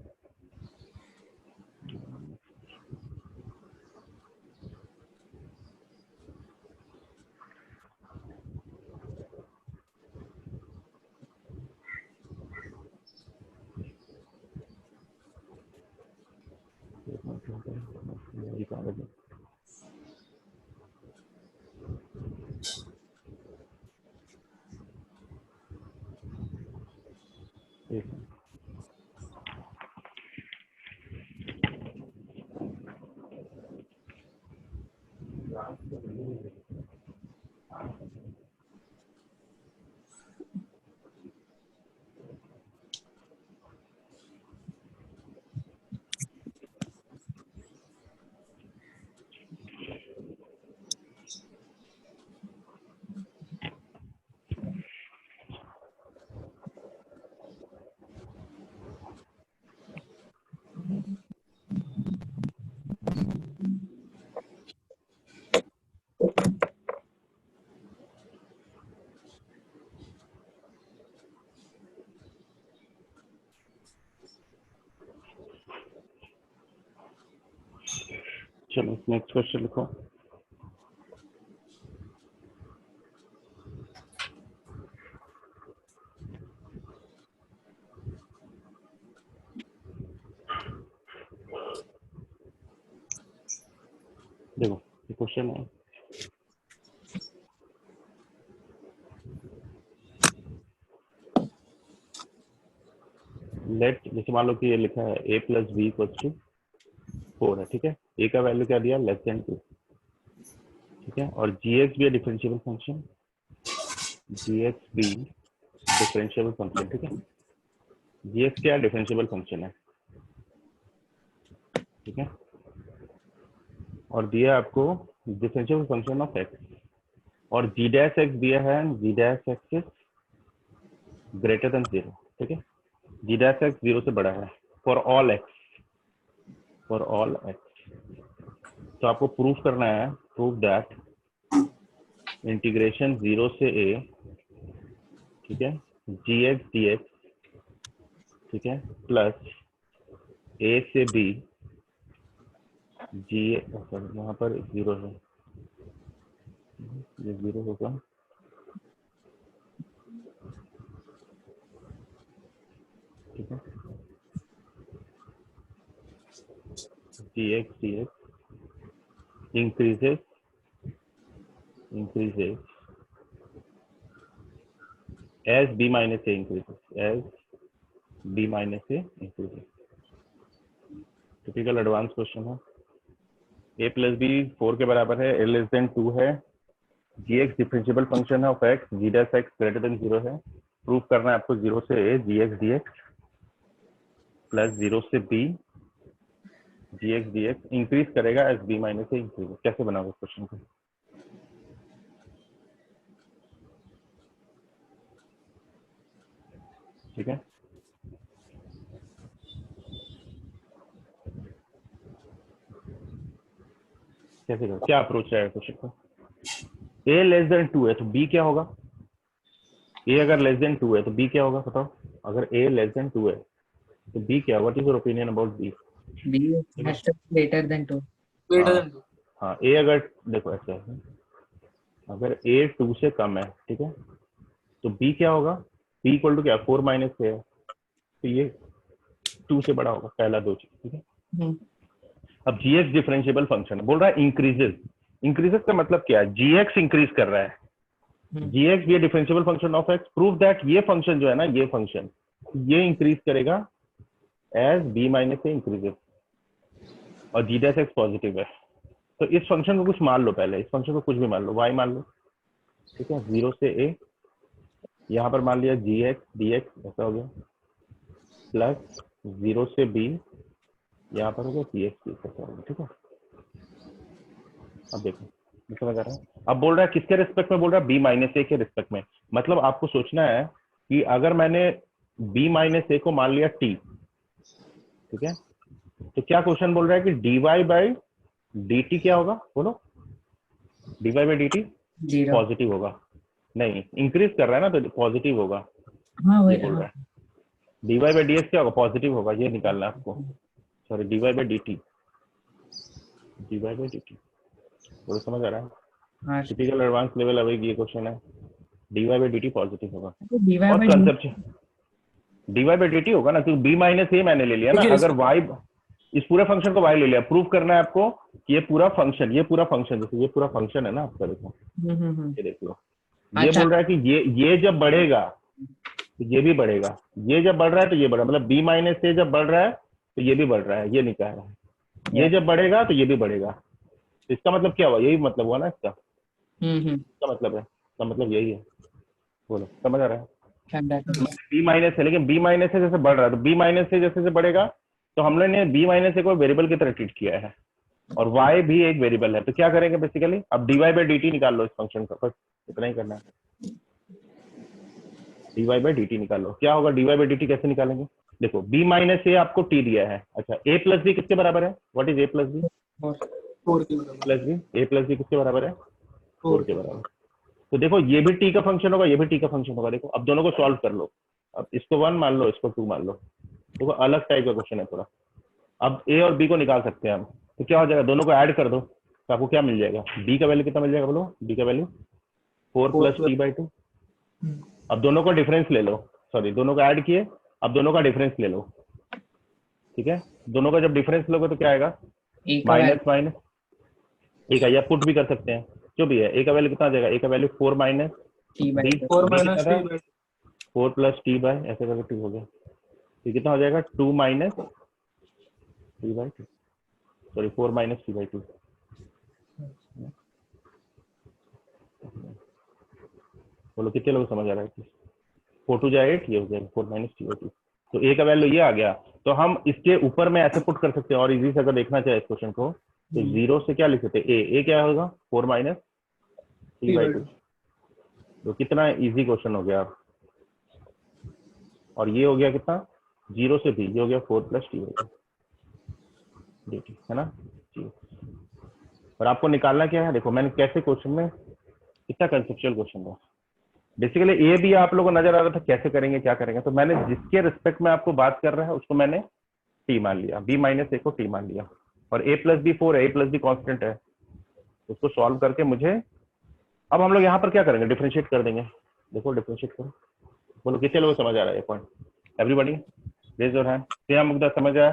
Speaker 2: चलो नेक्स्ट क्वेश्चन लिखो। देखो ये क्वेश्चन है, लेट जैसे मान लो कि ये लिखा है a plus b equals to 4 है, ठीक है। a का वैल्यू क्या दिया? लेस देन 2, ठीक है। और gx भी है डिफरेंशिएबल फंक्शन, gx भी डिफरेंशिएबल फंक्शन, ठीक है। gx क्या डिफरेंशिएबल फंक्शन है, ठीक है। और दिया आपको डिफरेंशिएबल फंक्शन ऑफ x, और g डैश x दिया है, g dash x is greater than 0, ठीक है। g डैश x 0 से बड़ा है for all x, for all x। तो आपको प्रूफ करना है, प्रूफ दैट इंटीग्रेशन 0 से a, ठीक है, gx dx, ठीक है, प्लस a से b g, सॉरी यहाँ पर 0 है, ये 0 होगा, ठीक है। gx dx increases as b minus a increases, as b minus a increases। Typical advance question है। a प्लस बी 4 के बराबर है, a लेस देन 2 है, gx डिफरेंशिएबल फंक्शन है of x, g dash x greater than 0 है। Proof करना है आपको 0 से a gx dx प्लस 0 से b gx dx इंक्रीज करेगा as b minus a increase. कैसे बनाओगे क्वेश्चन को? ठीक है, कैसे करो, क्या अप्रोच रहेगा क्वेश्चन का? a लेस देन 2 है तो b क्या होगा? ए अगर लेस देन 2 है तो बी क्या होगा बताओ? अगर ए लेस देन 2 है तो बी क्या? What is your opinion about b?
Speaker 5: B has to be greater than 2.
Speaker 3: greater than 2.
Speaker 2: हाँ ए अगर देखो ऐसा है, अगर ए 2 से कम है, ठीक है, तो बी क्या होगा? बी इक्वल टू क्या? 4 माइनस है, तो ये 2 से बड़ा होगा, पहला दो चीज, ठीक है।
Speaker 5: हम्म।
Speaker 2: अब जीएक्स डिफरेंशिएबल फंक्शन है, बोल रहा है इंक्रीजेस। इंक्रीजेस का मतलब क्या है? जीएक्स इंक्रीज कर रहा है, जीएक्स भी differentiable function of x. Prove that ये फंक्शन जो है ना, ये फंक्शन ये इंक्रीज करेगा as b minus a increases और जी डैश एक्स पॉजिटिव है। तो इस फंक्शन को कुछ मान लो, पहले इस फंक्शन को कुछ भी मान लो, वाई मान लो, ठीक है, 0 से ए, यहाँ पर मान लिया जी एक्स डी एक्स, ऐसा हो गया, प्लस 0 से बी, यहाँ पर हो गया सी एक्स डी, ऐसा हो गया, ठीक है। अब देखो समझ आ रहा है? अब बोल रहा है किसके रिस्पेक्ट में? बोल रहा है बी माइनस ए के रिस्पेक्ट में। मतलब आपको सोचना है कि अगर मैंने बी माइनस ए को मान लिया टी, ठीक है, तो क्या क्वेश्चन बोल रहा है कि d y by d t क्या होगा? बोलो, d y by d t
Speaker 5: 0.
Speaker 2: Positive होगा। नहीं, इंक्रीज कर रहा है ना, तो पॉजिटिव होगा।
Speaker 5: हाँ
Speaker 2: ये
Speaker 5: वही
Speaker 2: बोल रहा है d y by d x क्या होगा? पॉजिटिव होगा, ये निकालना है आपको। Sorry, d y by d t, d y by d t, बोलो समझ आ रहा है?
Speaker 5: हाँ
Speaker 2: टिपिकल एडवांस लेवल अवेग ये क्वेश्चन है, d y by d t positive होगा।
Speaker 5: तो dy
Speaker 2: और
Speaker 5: by
Speaker 2: concept d y by d t होगा ना, क्योंकि बी माइनस ए मैंने ले लिया ना। अगर वाई, इस पूरे फंक्शन को वाई ले लिया, प्रूव करना है आपको कि ये पूरा फंक्शन जैसे ये पूरा फंक्शन है ना आपका, देखो ये देख लो, ये
Speaker 5: अच्छा।
Speaker 2: बोल रहा है कि ये जब बढ़ेगा तो ये भी बढ़ेगा, ये जब बढ़ रहा है तो ये बढ़ा, मतलब बी माइनस ए जब बढ़ रहा है तो ये भी बढ़ रहा है, ये नहीं कह रहा है, ये जब बढ़ेगा तो ये भी बढ़ेगा। तो इसका मतलब क्या हुआ? यही मतलब हुआ ना इसका, इसका मतलब है, इसका मतलब यही है। बोलो समझ आ रहा है? बी माइनस है, लेकिन बी माइनस से जैसे बढ़ रहा है, तो बी माइनस से जैसे बढ़ेगा, तो हम लोग ने बी माइनस को वेरिएबल की तरह ट्रीट किया है, और y भी एक वेरिएबल है। तो क्या करेंगे बेसिकली? अब dy बाई डी टी निकाल लो इस फंक्शन का, बस इतना ही करना है। dy बाई डी टी निकाल लो, क्या होगा? dy बाई डी टी कैसे निकालेंगे? देखो b माइनस ए आपको t दिया है, अच्छा a प्लस बी किसके बराबर है? What is a plus b?
Speaker 3: 4 के बराबर।
Speaker 2: Plus b, a plus b किसके बराबर है?
Speaker 3: 4
Speaker 2: के बराबर। तो देखो ये भी t का फंक्शन होगा, ये भी t का फंक्शन होगा। देखो अब दोनों को सॉल्व कर लो, अब इसको 1 मान लो, इसको 2 मान लो। देखो अलग टाइप का क्वेश्चन है थोड़ा। अब a और b को निकाल सकते हैं हम, तो क्या हो जाएगा? दोनों को ऐड कर दो, तो आपको क्या मिल जाएगा? b का वैल्यू कितना मिल जाएगा? बोलो, b का वैल्यू 4 प्लस टी बाई 2। अब दोनों का डिफरेंस ले लो, सॉरी दोनों को ऐड किए, अब दोनों का डिफरेंस ले लो, ठीक है। दोनों का जब डिफरेंस लोगे तो क्या आएगा? माइनस माइनस ए का, या पुट भी कर सकते हैं, जो भी है। ए का वैल्यू कितना आ जाएगा? ए का value 4 minus
Speaker 5: t by
Speaker 2: b,
Speaker 3: 4 minus t
Speaker 2: 4 plus t by, ऐसे करके टी हो गया, तो कितना हो जाएगा? 2 minus T by 2, sorry 4 minus T by 2। बोलो कितने लोग समझ आ रहा है? 4 टू जाए 8, ये हो जाएगा 4 माइनस टी बाई 2। तो ए का वैल्यू ये आ गया, तो हम इसके ऊपर में ऐसे पुट कर सकते हैं, और इजी से अगर देखना चाहे इस क्वेश्चन को, तो 0 से क्या लिख सकते हैं? ए क्या होगा? 4 माइनस टी बाई 2। तो कितना इजी क्वेश्चन हो गया। और ये हो गया कितना? 0 से भी, ये हो गया 4 प्लस टी बाई 2, है ना जी। और आपको निकालना क्या है? देखो मैंने कैसे क्वेश्चन में, कितना कंसेप्चुअल क्वेश्चन था। बेसिकली ए भी आप लोगों को नजर आ रहा था कैसे करेंगे, क्या करेंगे, तो मैंने जिसके रिस्पेक्ट में आपको बात कर रहा है उसको मैंने टी मान लिया, बी माइनस ए को टी मान लिया, और ए प्लस बी 4 है, ए प्लस बी कॉन्स्टेंट है, उसको सॉल्व करके मुझे, अब हम लोग यहाँ पर क्या करेंगे? डिफरेंशिएट कर देंगे। देखो डिफरेंशिएट करो, बोलो कितने लोगों को समझ आ रहा है ये point? Everybody raise your hand. क्या मुद्दा समझ आया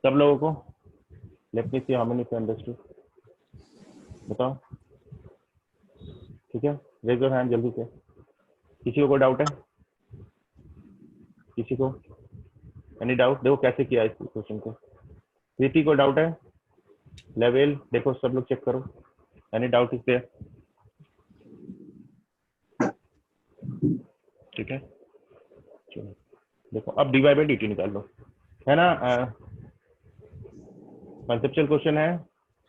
Speaker 2: सब लोगों को? Let me see how many understood, बताओ, ठीक है, रेज योर हैंड जल्दी से। किसी को कोई डाउट है? किसी को एनी डाउट? देखो कैसे किया इस क्वेश्चन को। प्रीति को डाउट है? लेवल देखो, सब लोग चेक करो, एनी डाउट इज देयर? ठीक है, चलो देखो अब dy बाई dt निकाल लो, है ना। कंसेप्चुअल क्वेश्चन है,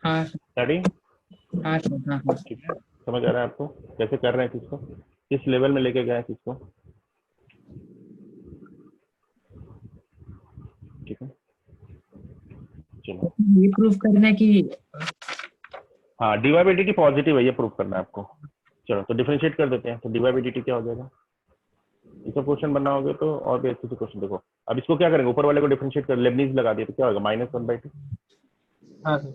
Speaker 5: हाँ
Speaker 2: स्टडी,
Speaker 5: हाँ हाँ
Speaker 2: ठीक है, समझ आ रहा है आपको कैसे कर रहे हैं चीज को, किस लेवल में लेके गए हैं चीज को, ठीक है। चलो
Speaker 5: ये प्रूफ करना है कि
Speaker 2: हाँ, dy बाई dt पॉजिटिव है, ये प्रूव करना है आपको। चलो तो डिफरेंशिएट कर देते हैं, तो dy बाई dt क्या हो जाएगा? ये सब क्वेश्चन बनाओगे तो और भी अच्छे से क्वेश्चन देखो। अब इसको क्या करेंगे, ऊपर वाले को डिफरेंशिएट कर लेबनीज लगा दिए तो क्या होगा -1/2,
Speaker 3: हाँ सर,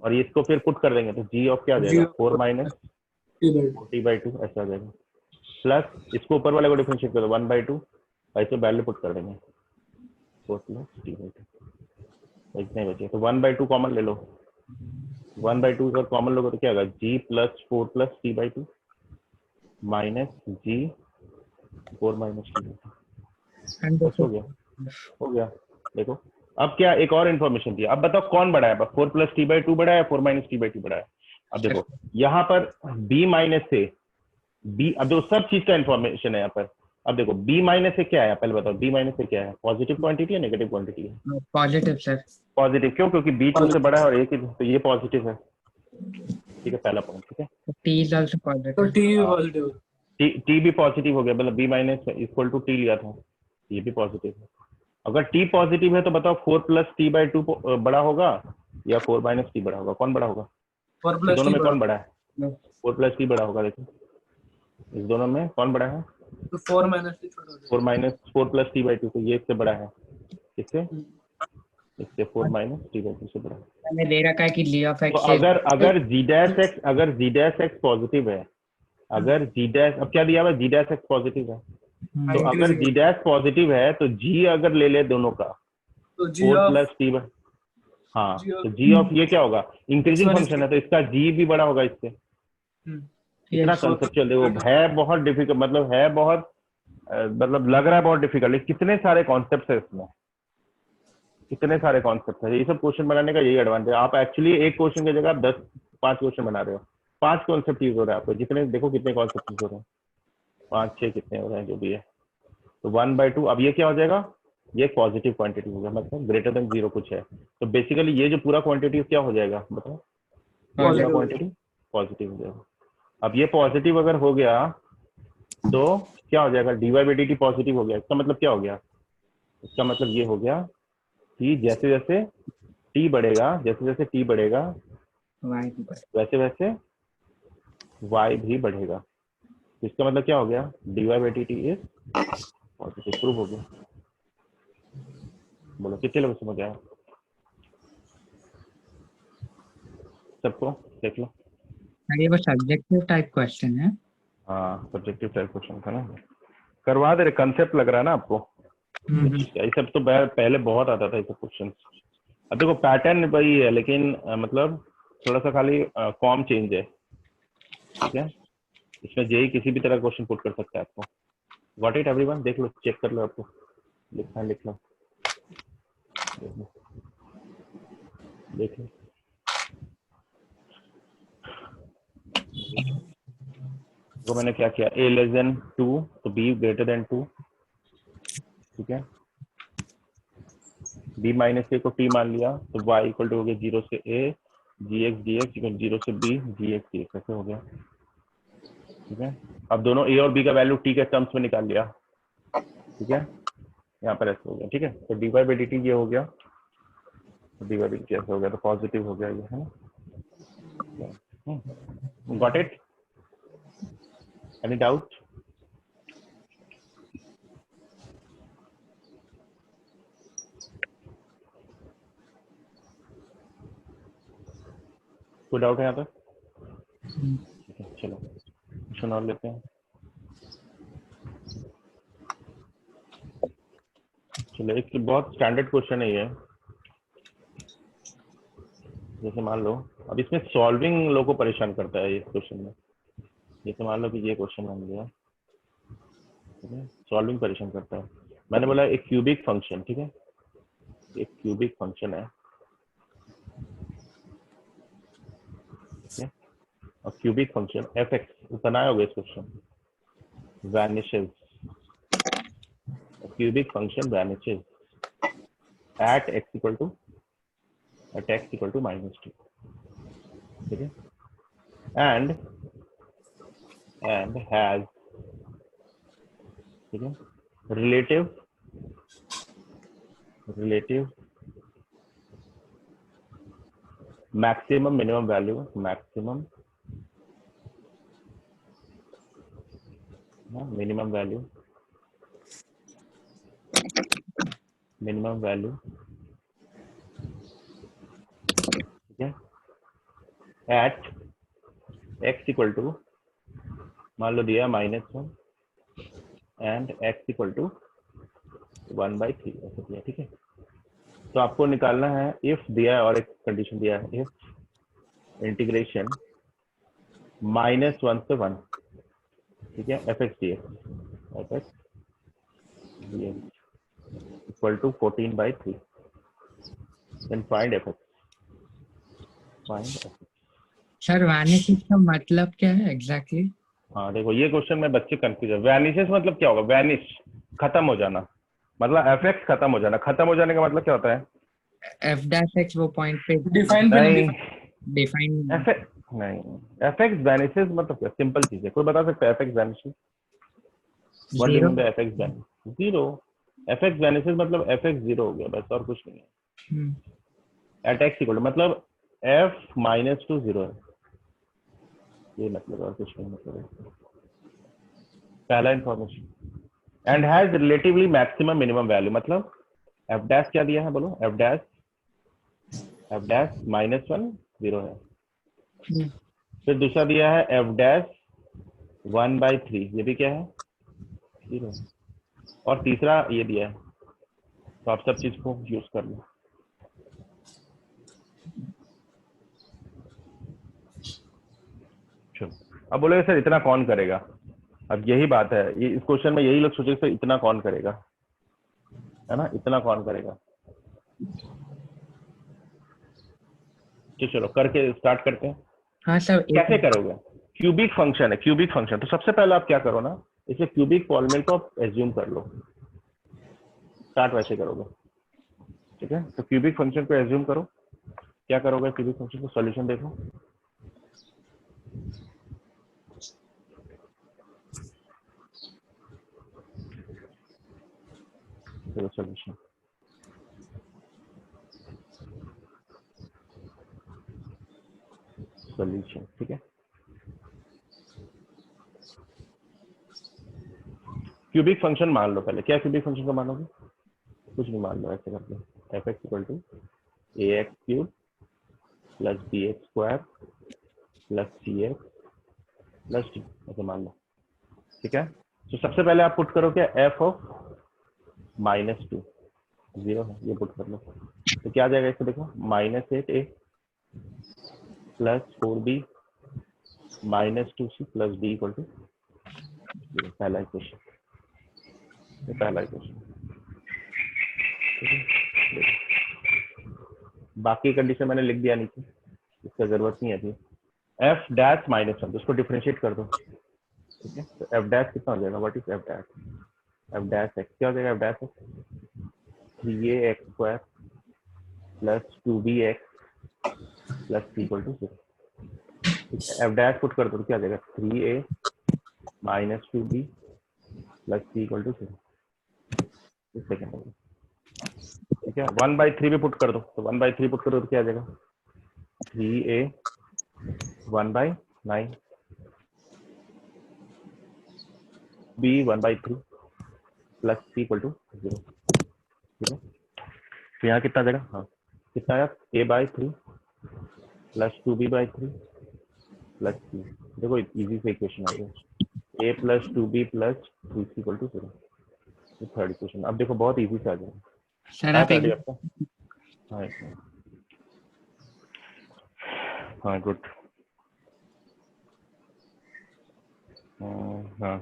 Speaker 2: और इसको फिर पुट कर देंगे तो जी ऑफ क्या आ जाएगा 4 माइनस t/2 ऐसा आ जाएगा, प्लस इसको ऊपर वाले को डिफरेंशिएट कर दो 1/2, ऐसे वैल्यू पुट कर देंगे 4 + t/2, इतने बचे तो 1/2 कॉमन ले लो, 1/2 अगर कॉमन लोगे तो क्या होगा g + 4 + t/2 minus g 4 - t/2, बस हो गया। देखो अब क्या एक और इन्फॉर्मेशन दिया, अब बताओ कौन बड़ा है, 4 + t/2 बड़ा है 4 - t/2 बड़ा है। अब देखो यहाँ पर b माइनस से b, अब देखो सब चीज का इन्फॉर्मेशन है यहाँ पर। अब देखो b माइनस से क्या है, पहले बताओ b माइनस से क्या है, पॉजिटिव क्वांटिटी है नेगेटिव क्वांटिटी है?
Speaker 5: Positive sir.
Speaker 2: पॉजिटिव, क्यों? क्योंकि b 2 से बड़ा है और a की, तो ये पॉजिटिव है, ठीक है, पहला पॉइंट, ठीक है।
Speaker 5: टी इज आल्सो
Speaker 3: तो
Speaker 5: पॉजिटिव।
Speaker 3: टी भी पॉजिटिव।
Speaker 2: t भी पॉजिटिव हो गया, मतलब b माइनस इक्वल टू t लिया था, ये भी पॉजिटिव है। अगर t पॉजिटिव है तो बताओ 4 + t/2 बड़ा होगा या 4 - t बड़ा होगा, कौन बड़ा होगा?
Speaker 3: 4
Speaker 2: इस
Speaker 3: +
Speaker 2: दोनों
Speaker 3: t
Speaker 2: में कौन बड़ा है? 4 + t बड़ा होगा, देखो इस दोनों में कौन बड़ा है?
Speaker 3: तो 4 - t छोटा हो
Speaker 2: 4 + t/2, तो ये इससे बड़ा है, इससे
Speaker 3: जाएगा।
Speaker 2: इससे 4 - t/2 से बड़ा है।
Speaker 5: हमें दे रखा है कि g of
Speaker 2: तो
Speaker 5: x
Speaker 2: अगर g' पॉजिटिव है, अगर g' अब क्या दिया हुआ है, g' पॉजिटिव है, तो अगर g' पॉजिटिव है तो g अगर ले ले दोनों का
Speaker 3: तो g
Speaker 2: 4
Speaker 3: ऑफ
Speaker 2: + t, हाँ
Speaker 3: G of-
Speaker 2: तो g ऑफ ये क्या होगा, इंक्रीजिंग
Speaker 3: X1
Speaker 2: फंक्शन है तो इसका g भी बड़ा होगा इससे। इतना
Speaker 5: Yes.
Speaker 2: कंसेप्चुअल देखो, है बहुत डिफिकल्ट, मतलब है बहुत मतलब लग रहा है बहुत डिफिकल्ट, लेकिन कितने सारे कॉन्सेप्ट है इसमें, कितने सारे कॉन्सेप्ट है। ये सब क्वेश्चन बनाने का यही एडवांटेज, आप एक्चुअली एक क्वेश्चन की जगह आप 5 क्वेश्चन बना रहे हो, 5 कॉन्सेप्ट यूज हो रहा है आपको, जितने देखो कितने कॉन्सेप्ट यूज हो रहे हैं, 5-6 कितने हो रहे हैं जो भी है। तो 1/2, अब ये क्या हो जाएगा, ये पॉजिटिव क्वांटिटी होगा, मतलब ग्रेटर देन 0 कुछ है, तो बेसिकली ये जो पूरा क्वांटिटी क्या हो जाएगा बताओ, पूरा
Speaker 3: Positive।
Speaker 2: क्वांटिटी पॉजिटिव हो जाएगा। अब ये पॉजिटिव अगर हो गया तो क्या हो जाएगा, dy/dt पॉजिटिव हो गया, इसका मतलब क्या हो गया, इसका मतलब ये हो गया कि जैसे जैसे t बढ़ेगा, जैसे जैसे t बढ़ेगा
Speaker 5: y
Speaker 2: वैसे वैसे y भी बढ़ेगा, तो इसका मतलब क्या हो गया, dy/dt इज पॉजिटिव, प्रूव हो गया। बोलो कितने लोग समझ आया सबको, देख लो।
Speaker 5: सर ये वो सब्जेक्टिव टाइप क्वेश्चन है।
Speaker 2: हाँ सब्जेक्टिव टाइप क्वेश्चन था ना, करवा दे रहे, कंसेप्ट लग रहा है ना आपको, ये सब तो पहले बहुत आता था ये सब क्वेश्चन। अब देखो पैटर्न वही है, लेकिन मतलब थोड़ा सा खाली फॉर्म चेंज है, ठीक है। इसमें जेई किसी भी तरह क्वेश्चन पुट कर सकता है आपको। गॉट इट एवरीवन, देख लो, चेक कर लो, आपको लिखना है लिख लो, देख लो। तो मैंने क्या किया, a <2 तो b <2, ठीक है। b - a को t मान लिया तो y = हो गया 0 से a, gx dx 0 से b, gx dx ऐसे हो गया, ठीक है। अब दोनों a और b का वैल्यू t के टर्म्स में निकाल लिया, ठीक है, यहाँ पर ऐसे हो गया, ठीक है। तो dy/dt ये हो गया, dy/dt ऐसे हो गया, तो पॉजिटिव हो गया ये, है ना। Got it, any doubt? कोई डाउट है यहाँ पर? ठीक है, चलो क्वेश्चन और लेते हैं। चलो एक बहुत स्टैंडर्ड क्वेश्चन है ये, जैसे मान लो अब इसमें सॉल्विंग लोगों को परेशान करता है इस क्वेश्चन में, जैसे मान लो कि ये क्वेश्चन मान लिया, ठीक है, सॉल्विंग परेशान करता है। मैंने बोला एक क्यूबिक फंक्शन, ठीक है, एक क्यूबिक फंक्शन है, ठीक है, और क्यूबिक फंक्शन f(x) बनाया होगा इस question, vanishes, cubic function vanishes at x = -2, ठीक है, and has, ठीक है, relative maximum minimum value, minimum value minimum value, ठीक है, एट x इक्वल टू, मान लो दिया -1 एंड x इक्वल टू 1/3 ऐसे दिया, ठीक है। तो आपको निकालना है इफ दिया है और एक कंडीशन दिया है, इफ इंटीग्रेशन -1 से 1, ठीक है, fx dx equal to 14/3, then find fx,
Speaker 5: sir vanishing का मतलब क्या है एग्जैक्टली?
Speaker 2: हाँ देखो ये क्वेश्चन में बच्चे कंफ्यूज है। वैनिशेस मतलब क्या होगा? वैनिश, खत्म हो जाना, मतलब fx खत्म हो जाना। खत्म हो जाने का मतलब क्या होता है?
Speaker 5: एफ डैश एक्स वो पॉइंट पे
Speaker 3: डिफाइन पे
Speaker 2: नहीं,
Speaker 5: डिफाइन
Speaker 2: नहीं, fx वैनिशेस मतलब क्या? सिंपल चीज है, कोई बता सकता है fx vanishes? What do you
Speaker 5: zero.
Speaker 2: Mean by fx vanish? Zero. fx vanishes मतलब fx जीरो हो गया बस, और कुछ नहीं है। एट x इक्वल मतलब f -2 0 है, ये मतलब, और कुछ नहीं मतलब है। पहला information. And has relatively maximum minimum value, मतलब f डैश क्या दिया है बोलो? f डैश -1 0 है। फिर दूसरा दिया है f डैश 1/3, ये भी क्या है? 0। और तीसरा ये दिया है, तो आप सब चीज को यूज कर लो। चलो अब बोले सर इतना कौन करेगा? अब यही बात है, ये इस क्वेश्चन में यही लोग सोचे सर इतना कौन करेगा, है ना, इतना कौन करेगा। तो चलो करके स्टार्ट करते हैं।
Speaker 5: हाँ सर।
Speaker 2: कैसे करोगे? क्यूबिक फंक्शन है, क्यूबिक फंक्शन। तो सबसे पहले आप क्या करो ना, इसे क्यूबिक पॉलिनोमियल को आप एज्यूम कर लो। स्टार्ट वैसे करोगे, ठीक है। तो क्यूबिक फंक्शन को एज्यूम करो। क्या करोगे? क्यूबिक फंक्शन को सॉल्यूशन देखो। चलो सॉल्यूशन, सॉल्यूशन, ठीक है। क्यूबिक फंक्शन मान लो पहले। क्या क्यूबिक फंक्शन को मानोगे? कुछ नहीं मान लो, ऐसे कर लो, fx equal to ax³ plus bx² plus cx plus d, ऐसे मान लो, ठीक है। तो सबसे पहले आप पुट करो क्या? f ऑफ -2 0 है, ये पुट कर लो। तो क्या आ जाएगा इसको देखो, -8a plus 4b -2c plus d equal to 0। पहला इक्वेशन, ये पहला इक्वेशन, ठीक है। बाकी कंडीशन मैंने लिख दिया नीचे, इसका जरूरत नहीं है अभी। f डैश -1, तो उसको डिफरेंशिएट कर दो, ठीक है। तो f डैश कितना हो जाएगा? What is f dash? f dash x क्या हो जाएगा? f dash x 3ax² plus 2bx plus c equal to 0, ठीक है। f डैश पुट कर दो तो क्या आ जाएगा? 3a - 2b plus c equal to 0, second हो गया, ठीक है। 1/3 भी पुट कर दो, तो 1/3 पुट कर दो तो क्या आ जाएगा? 3a 1/9 b 1/3 plus c equal to 0, ठीक है। तो यहाँ कितना आ जाएगा? हाँ कितना आया? a/3 plus 2b/3 plus c। देखो इजी से इक्वेशन आ गया, a plus 2b plus 3c equal to 0, third equation. अब देखो बहुत इजी से आ जाएगा।
Speaker 5: सर आप एक
Speaker 2: आपका हाँ एक मिनट, हाँ गुड, हाँ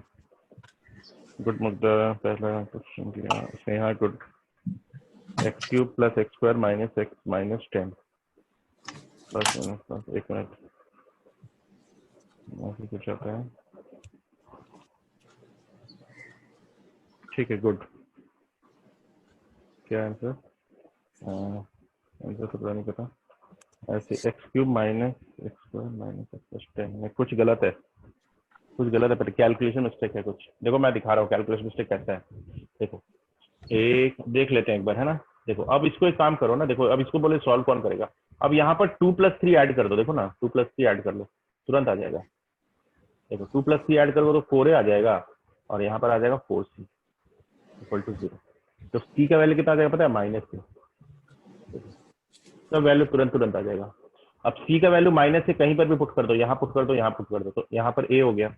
Speaker 2: गुड मुद्दा। पहला क्वेश्चन दिया उसने, हाँ good. x³ plus x² minus x minus 10 plus एक मिनट कुछ आता है, ठीक है गुड। क्या आंसर? आंसर तो पता नहीं पता। ऐसे x³ minus x² minus x plus 10 कुछ गलत है, कुछ गलत है, पर कैलकुलेशन मिस्टेक है कुछ। देखो मैं दिखा रहा हूँ कैलकुलेशन मिस्टेक कैसा है। देखो एक देख लेते हैं एक बार, है ना। देखो अब इसको एक काम करो ना, देखो अब इसको बोले सॉल्व कौन करेगा। अब यहाँ पर 2 + 3 ऐड कर दो, देखो ना 2 + 3 ऐड कर लो, तुरंत आ जाएगा। देखो 2 + 3 ऐड करोगे तो 4a आ जाएगा, और यहाँ पर आ जाएगा 4c इक्वल टू 0। तो c का वैल्यू कितना आ जाएगा पता है? माइनस से। सब वैल्यू तुरंत आ जाएगा। अब c का वैल्यू माइनस से कहीं पर भी पुट कर दो, यहाँ पुट कर दो, यहाँ पुट कर दो, तो यहाँ पर a हो गया,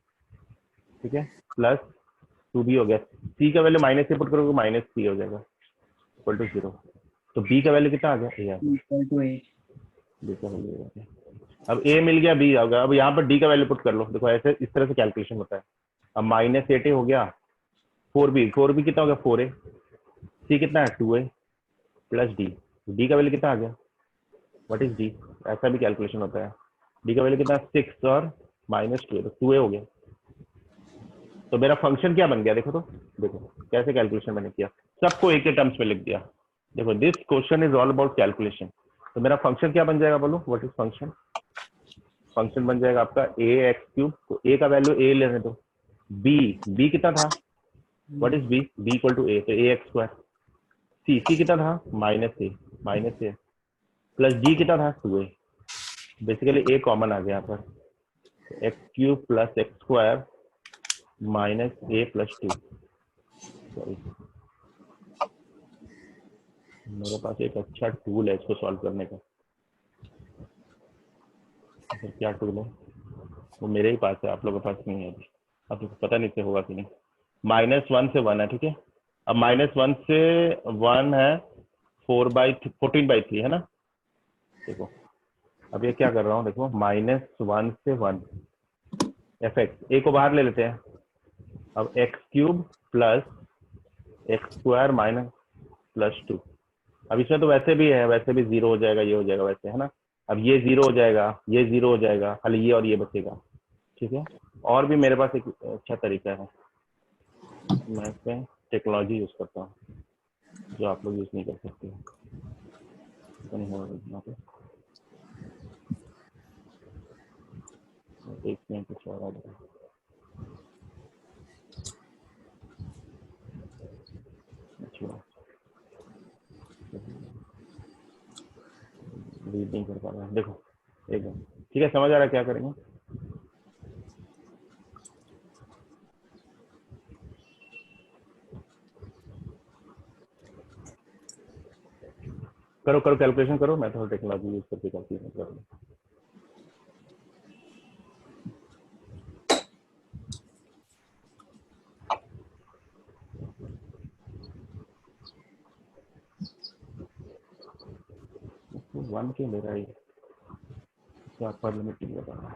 Speaker 2: ठीक है, प्लस 2b हो गया। c का वैल्यू माइनस से पुट करोगे माइनस c हो जाएगा इक्वल टू 0। तो b का वैल्यू कितना आ गया? a आ गया।
Speaker 5: Equal to 8।
Speaker 2: b का वैल्यू आ गया। अब a मिल गया, b आ गया। अब यहाँ पर d का वैल्यू पुट कर लो। देखो ऐसे इस तरह से कैलकुलेशन होता है। अब माइनस 8a हो गया, 4b कितना हो गया? 4a। c कितना है? 2a plus d। d का वैल्यू कितना आ गया? What is d? ऐसा भी कैलकुलेशन होता है। d का वैल्यू कितना? 6 और माइनस 2, तो 2a हो गया। तो मेरा फंक्शन क्या बन गया? देखो तो, देखो कैसे कैलकुलेशन मैंने किया, सबको एक ही टर्म्स में लिख दिया। देखो this question is all about calculation. तो मेरा फंक्शन क्या बन जाएगा? बोलो व्हाट इज फंक्शन? फंक्शन बन जाएगा आपका ax3। तो a का वैल्यू a लेने दो। b कितना था? What is b? b equal to a, तो ax2। c कितना था? माइनस a प्लस d कितना था? 2a। बेसिकली a कॉमन आ गया यहाँ पर, x3 plus x2 minus a plus 2। Sorry, मेरे पास एक अच्छा टूल है इसको सॉल्व करने का। तो क्या टूल है? वो मेरे ही पास है, आप लोगों के पास नहीं है अभी। आप लोग को पता नहीं से होगा कि नहीं। -1 से 1 है, ठीक है। अब -1 से 1 है 14/3 है ना। देखो अब ये क्या कर रहा हूँ, देखो -1 से 1 fx, a को बाहर ले लेते हैं। अब x3 plus x2 minus plus 2। अब इसमें तो वैसे भी है, वैसे भी 0 हो जाएगा, ये हो जाएगा वैसे, है ना। अब ये 0 हो जाएगा, ये 0 हो जाएगा, खाली ये और ये बचेगा, ठीक है। और भी मेरे पास एक अच्छा तरीका है, मैं इसमें टेक्नोलॉजी यूज करता हूँ जो आप लोग यूज नहीं कर सकते। एक मिनट कुछ और आ जाएगा। अच्छा रीड नहीं कर पा रहा, देखो एकदम ठीक है, समझ आ रहा है क्या करेंगे। करो करो कैलकुलेशन करो, मैं थोड़ा टेक्नोलॉजी यूज करके कैलकुलेशन कर लूँ। वन क्यों ले रहा है क्या? पर लिमिट नहीं बता रहा।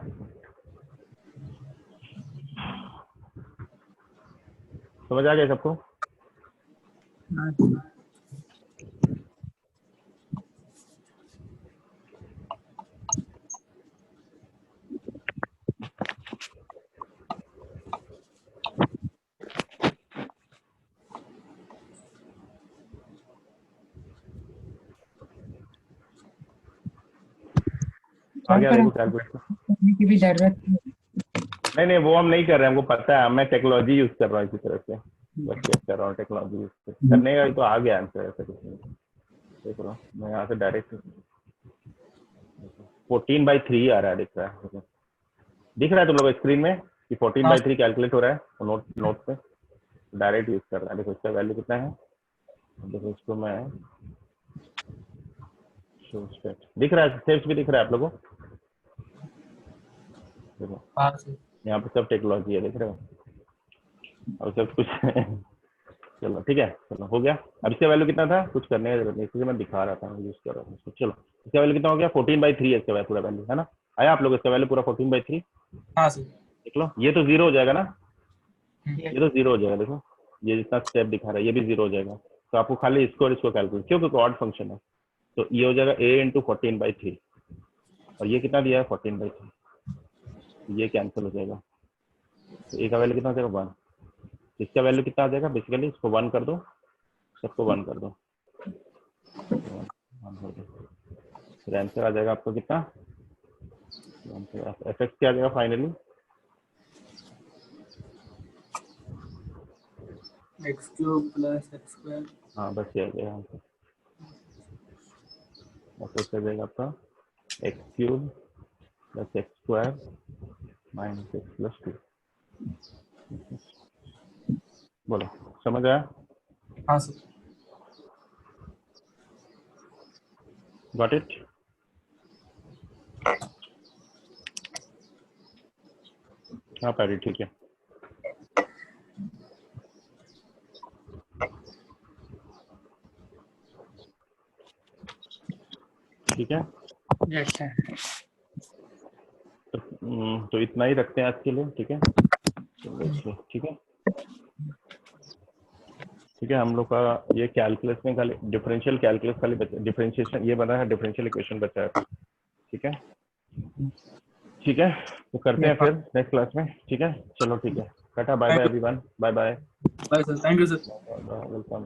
Speaker 2: समझ आ गया सबको? आ गया देखो कैलकुलेशन
Speaker 5: करने की भी जरूरत
Speaker 2: नहीं वो हम नहीं कर रहे हैं, हमको पता है, मैं टेक्नोलॉजी यूज कर रहा हूँ इसी तरह से, बस चेक कर रहा हूँ टेक्नोलॉजी यूज करने का, तो आ गया आंसर, ऐसा कुछ नहीं। देख रहा हूँ मैं यहाँ से डायरेक्ट 14/3 आ रहा है, दिख रहा है तुम लोग स्क्रीन में कि 14/3 कैलकुलेट हो रहा है नोट पे, डायरेक्ट यूज कर रहा है। देखो इसका वैल्यू कितना है, देखो इसको मैं दिख रहा है, स्टेप्स भी दिख रहा है आप लोगों को। देखो यहाँ पे सब टेक्नोलॉजी है, देख रहे हो, और सब कुछ चलो ठीक है, चलो हो गया। अब इसका वैल्यू कितना था, कुछ करने की जरूरत नहीं, इसलिए मैं दिखा रहा था, यूज कर रहा था इसको। चलो इसका वैल्यू कितना हो गया? 14/3 है इसका पूरा वैल्यू, है ना। आया आप लोग इसका वैल्यू पूरा 14/3?
Speaker 6: हाँ सर।
Speaker 2: देख लो, ये तो 0 हो जाएगा ना, ये तो 0 हो जाएगा। देखो ये जितना स्टेप दिखा रहा है ये भी 0 हो जाएगा। तो आपको खाली इसको और इसको कैलकुलेट, क्योंकि ऑड फंक्शन है, तो ये हो जाएगा a × 14/3, और ये कितना दिया है 14/3, ये कैंसिल हो जाएगा। तो a का वैल्यू कितना हो जाएगा 1, इसका वैल्यू कितना आ जाएगा, बेसिकली इसको 1 कर दो, सबको 1 कर दो, 1 कर दो, फिर आंसर आ जाएगा आपको कितना, fx क्या आ जाएगा फाइनली,
Speaker 3: x³ प्लस x²।
Speaker 2: हाँ बस ये आ जाएगा आंसर। fx आ जाएगा आपका x³ plus x² minus x plus 2। बोलो समझ आया?
Speaker 6: हाँ सर।
Speaker 2: Got it? हाँ पैरी, ठीक है। ठीक है,
Speaker 5: Yes, sir.
Speaker 2: तो इतना ही रखते हैं आज के लिए। ठीक है, ठीक है, ठीक है। हम लोग का ये कैलकुलस में खाली डिफरेंशियल कैलकुलस खाली बचा, डिफरेंशिएशन ये बना है, डिफरेंशियल इक्वेशन बचा है। ठीक है, ठीक है, तो करते हैं फिर नेक्स्ट क्लास में। ठीक है, चलो ठीक है, tata, bye bye everyone, bye bye,
Speaker 3: bye sir, thank you sir.
Speaker 2: Welcome.